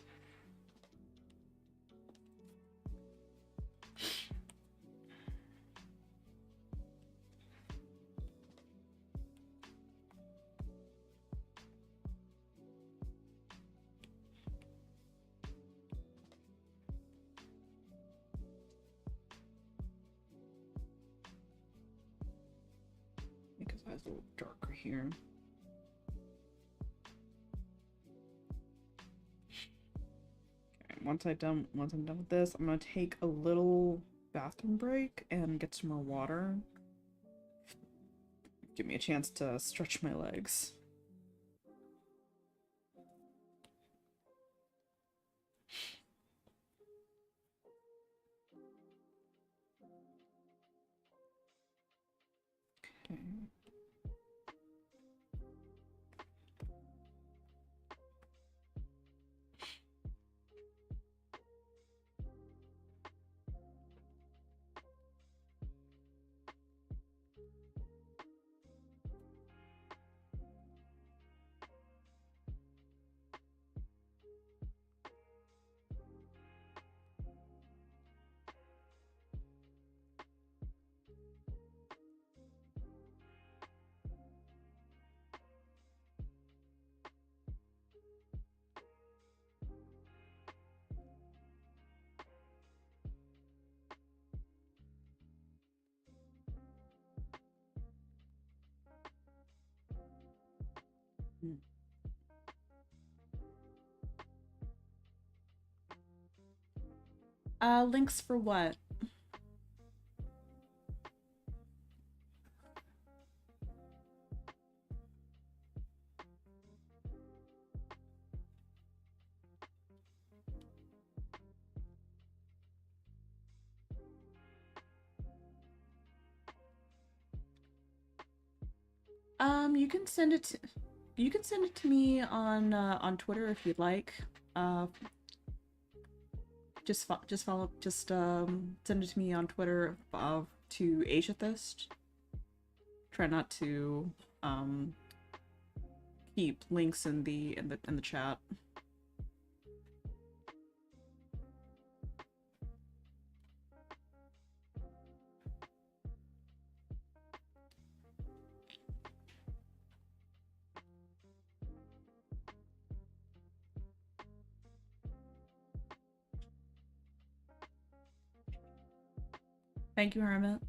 Make his eyes a little darker here. Okay, once I'm done with this, I'm gonna take a little bathroom break and get some more water. Give me a chance to stretch my legs. Okay. Links for what? You can send it to me on Twitter if you'd like. Send it to me on Twitter to Asiathist. Try not to keep links in the chat. Thank you, Hermit.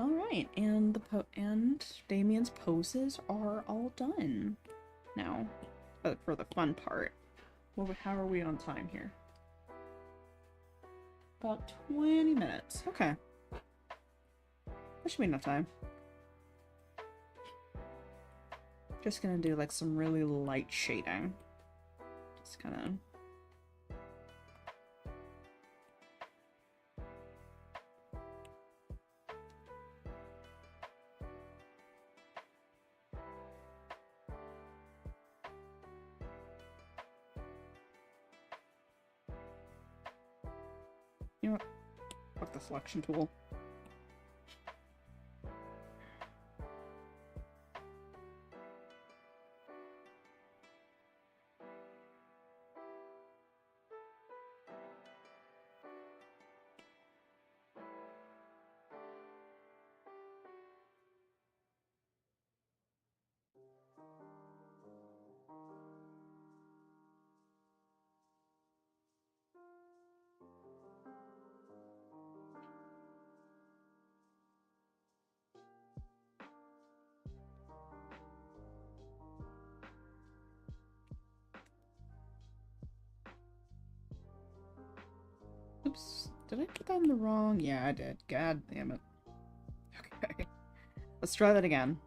Alright, and and Damien's poses are all done now. For the fun part. How are we on time here? About 20 minutes. Okay. That should be enough time. Just gonna do like some really light shading. Just kind of. You know what? Fuck the selection tool. Oops. Did I put that in the wrong? Yeah, I did. God damn it. Okay. Let's try that again.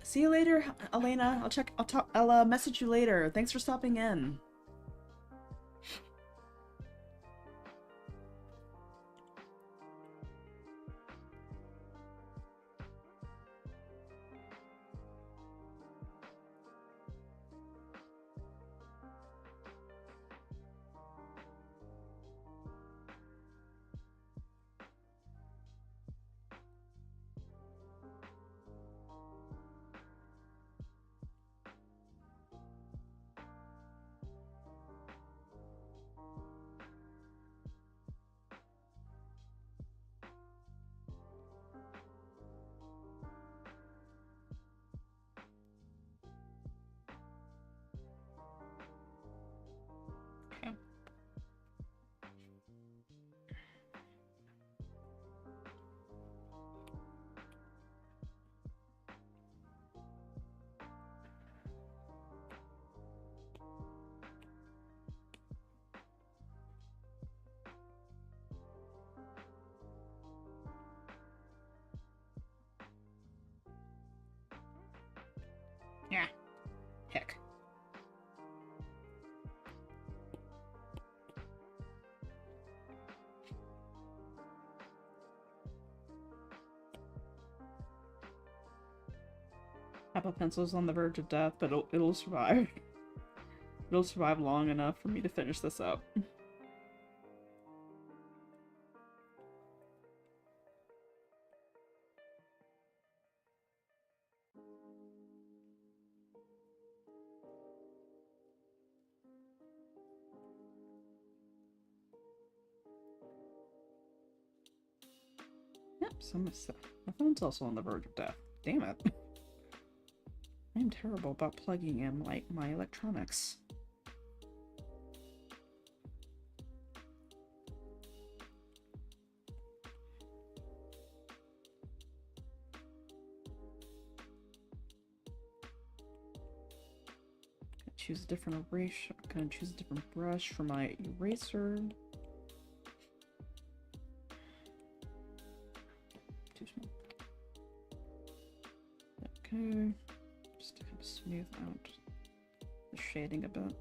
See you later, Elena. I'll message you later. Thanks for stopping in. Okay. Yeah. Heck. Apple Pencil's on the verge of death, but it'll survive. It'll survive long enough for me to finish this up. Yep, my phone's also on the verge of death. Damn it. I am terrible about plugging in my electronics. Choose a different erasure. I'm gonna choose a different brush for my eraser. Too small. Okay. Just to kind of smooth out the shading a bit.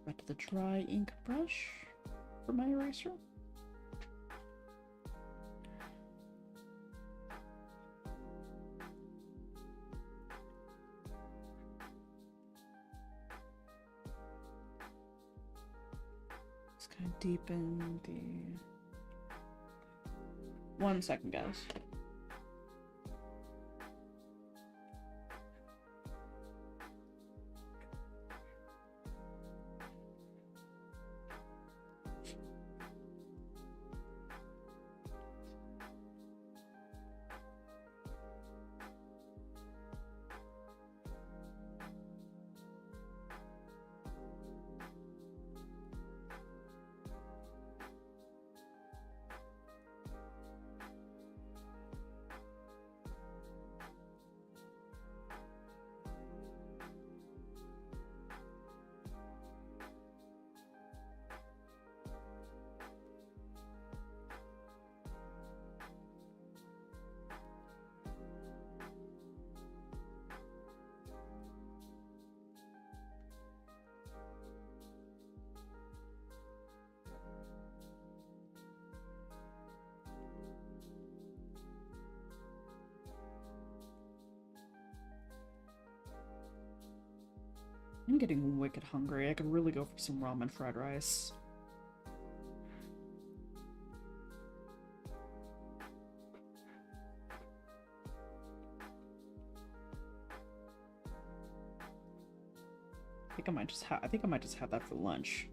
Back to the dry ink brush for my eraser. Just kind of deepen the... 1 second, guys. I'm getting wicked hungry. I could really go for some ramen fried rice. I think I might just have that for lunch.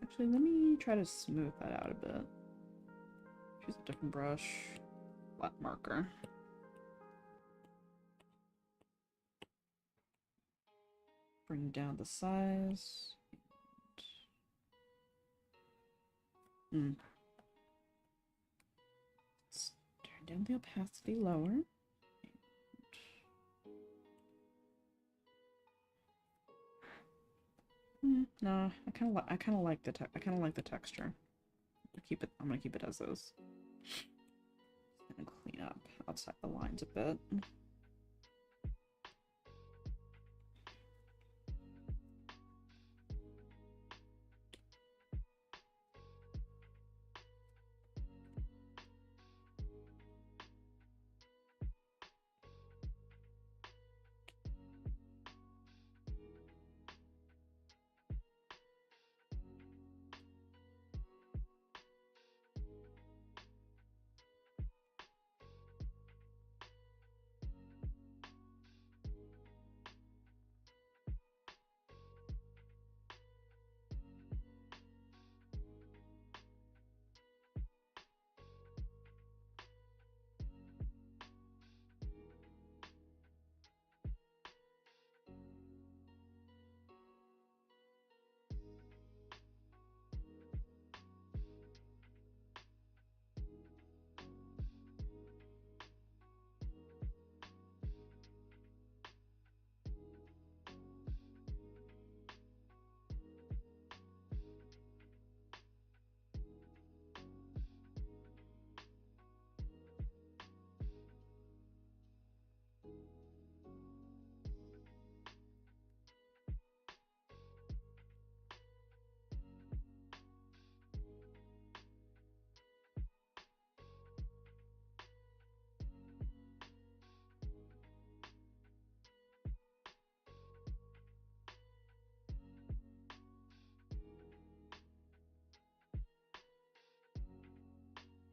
Actually, let me try to smooth that out a bit. Choose a different brush. Flat marker. Bring down the size. Let's turn down the opacity lower. No, I kind of like the texture. I'm gonna keep it as is. Just gonna clean up outside the lines a bit.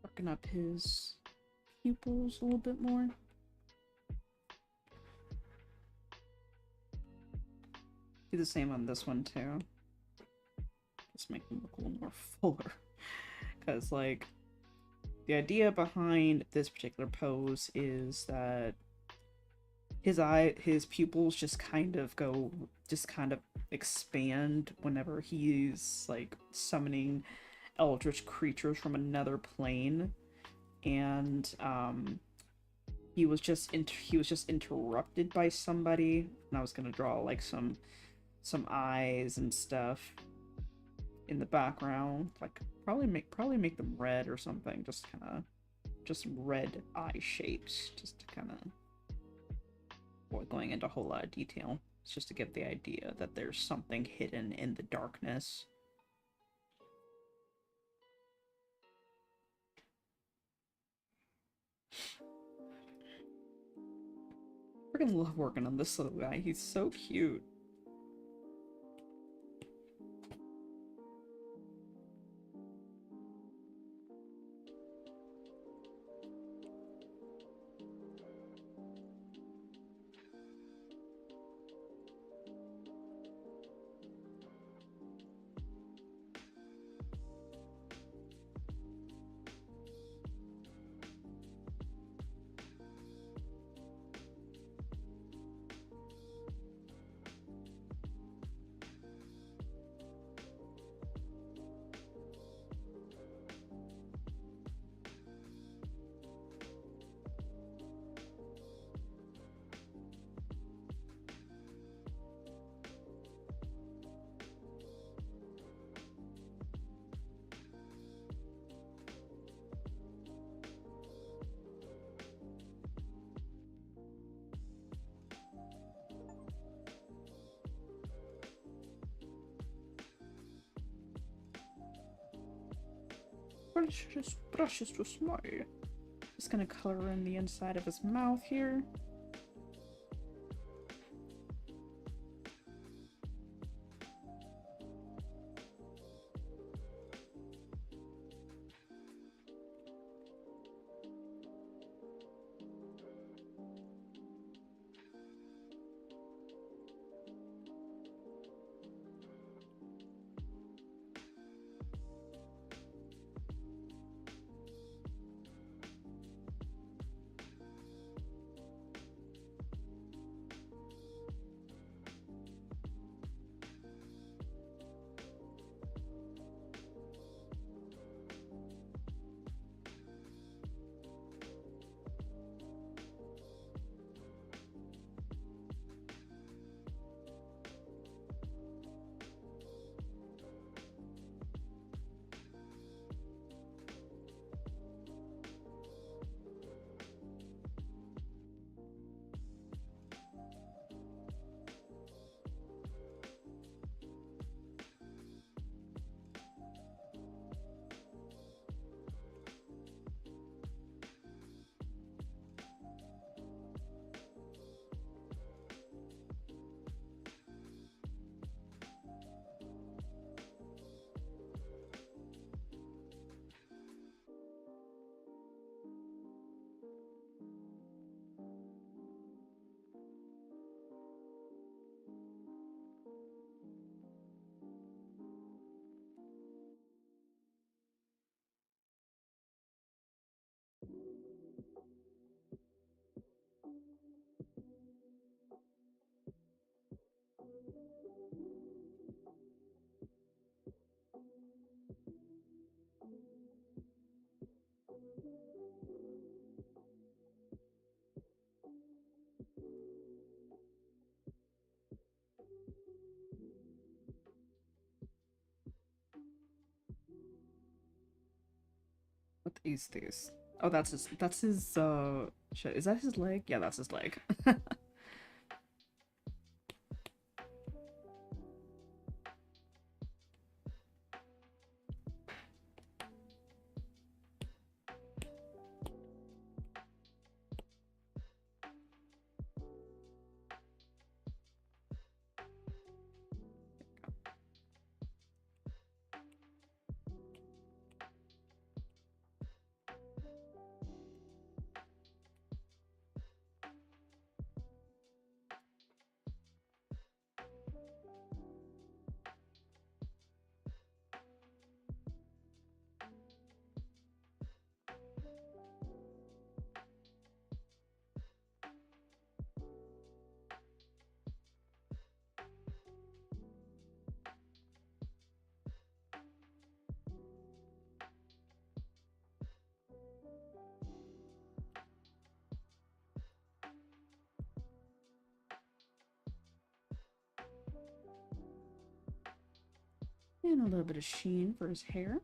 Working up his pupils a little bit more. Do the same on this one too. Just make them look a little more fuller. Because, like, the idea behind this particular pose is that his pupils just kind of expand whenever he's, like, summoning eldritch creatures from another plane. And, he was just interrupted by somebody, and I was gonna draw, like, some eyes and stuff in the background, like probably make them red or something, just red eye shapes, just to kind of, without going into a whole lot of detail. It's just to give the idea that there's something hidden in the darkness. Freaking love working on this little guy. He's so cute. Brushes to smile. Just gonna color in the inside of his mouth here. What is this? Oh, that's his, shit, is that his leg? Yeah, that's his leg. And a little bit of sheen for his hair.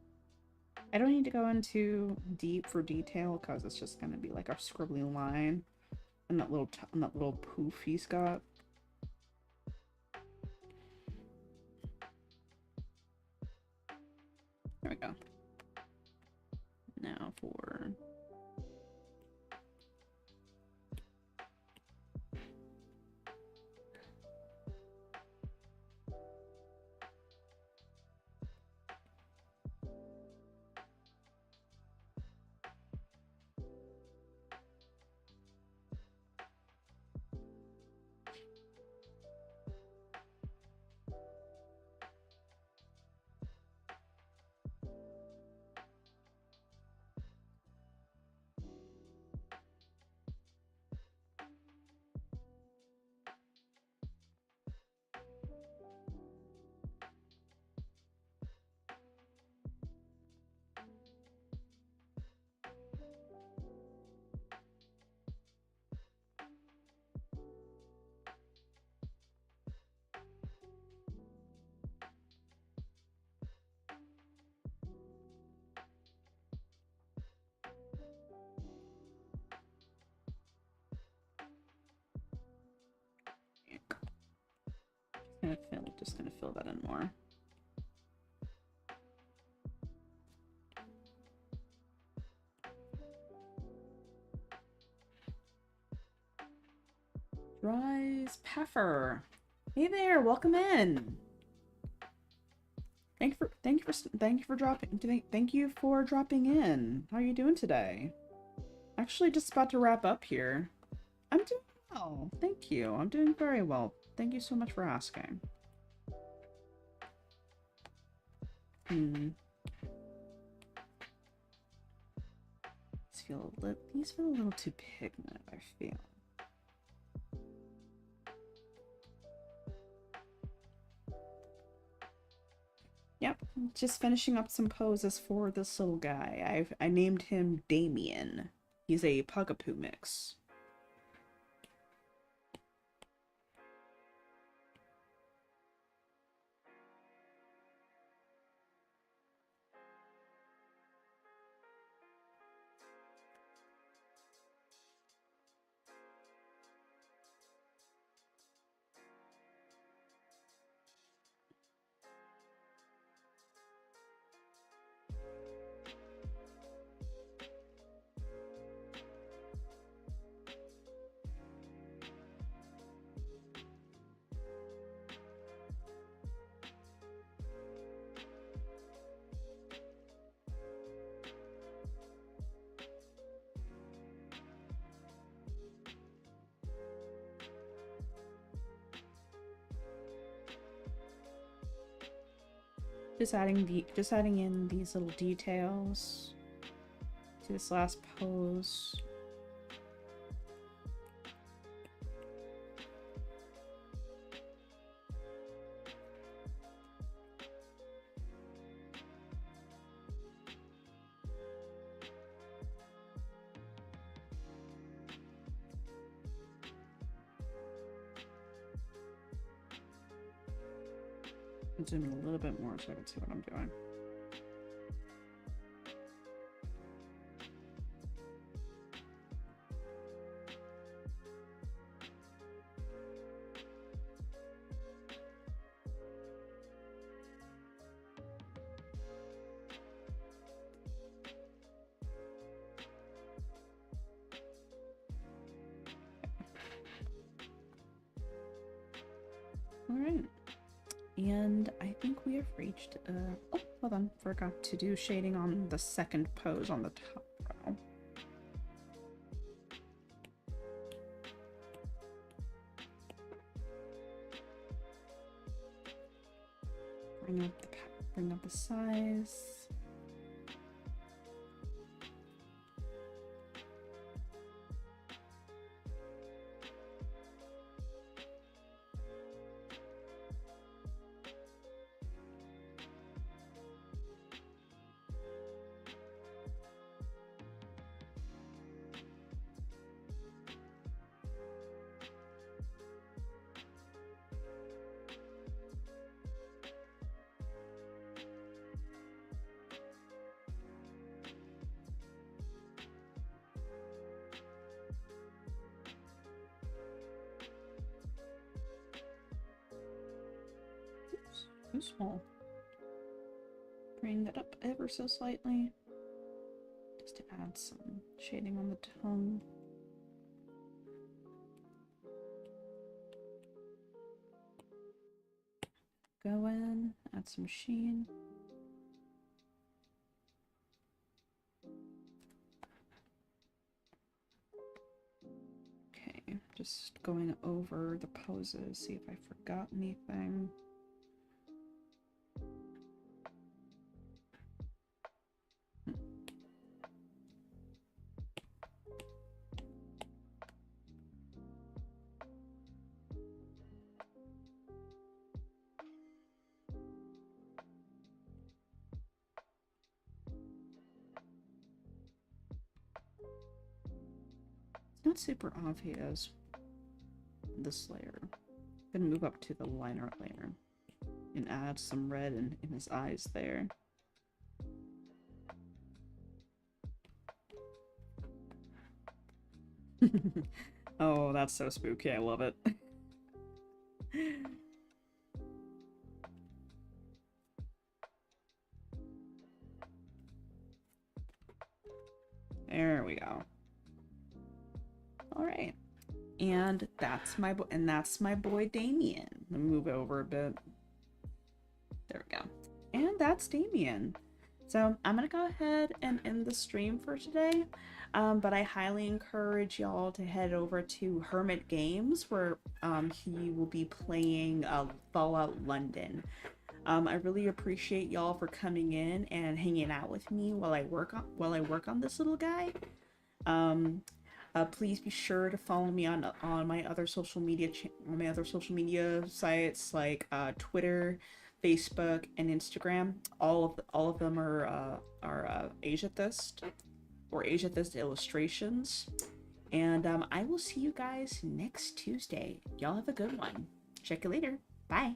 I don't need to go into deep for detail because it's just gonna be like a scribbly line and that little poof he's got. There we go. Now for just gonna fill that in more. Rise Peffer. Hey there, welcome in. Thank you for dropping in. How are you doing today? Actually just about to wrap up here. I'm doing well. Thank you. I'm doing very well. Thank you so much for asking. These feel a little too pigmented, I feel. Yep, just finishing up some poses for this little guy. I named him Damien. He's a Pugapoo mix. Just adding in these little details to this last pose. Zoom in a little bit more so I can see what I'm doing. All right. And I think we have reached, oh, hold on, forgot to do shading on the second pose on the top row. Bring up the size. too small. Bring that up ever so slightly. Just to add some shading on the tongue. Go in, add some sheen. Okay, just going over the poses, see if I forgot anything. Not super obvious, this layer. I'm gonna move up to the liner layer and add some red in his eyes there. Oh, that's so spooky. I love it. There we go. All right, and that's my boy Damien. Let me move over a bit. There we go. And that's Damien. So I'm gonna go ahead and end the stream for today. But I highly encourage y'all to head over to Hermit Games, where he will be playing Fallout London. I really appreciate y'all for coming in and hanging out with me while I work on this little guy. Please be sure to follow me on my other social media sites like Twitter, Facebook, and Instagram. All of them are Asiathist or Asiathist Illustrations. And I will see you guys next Tuesday. Y'all have a good one. Check you later. Bye.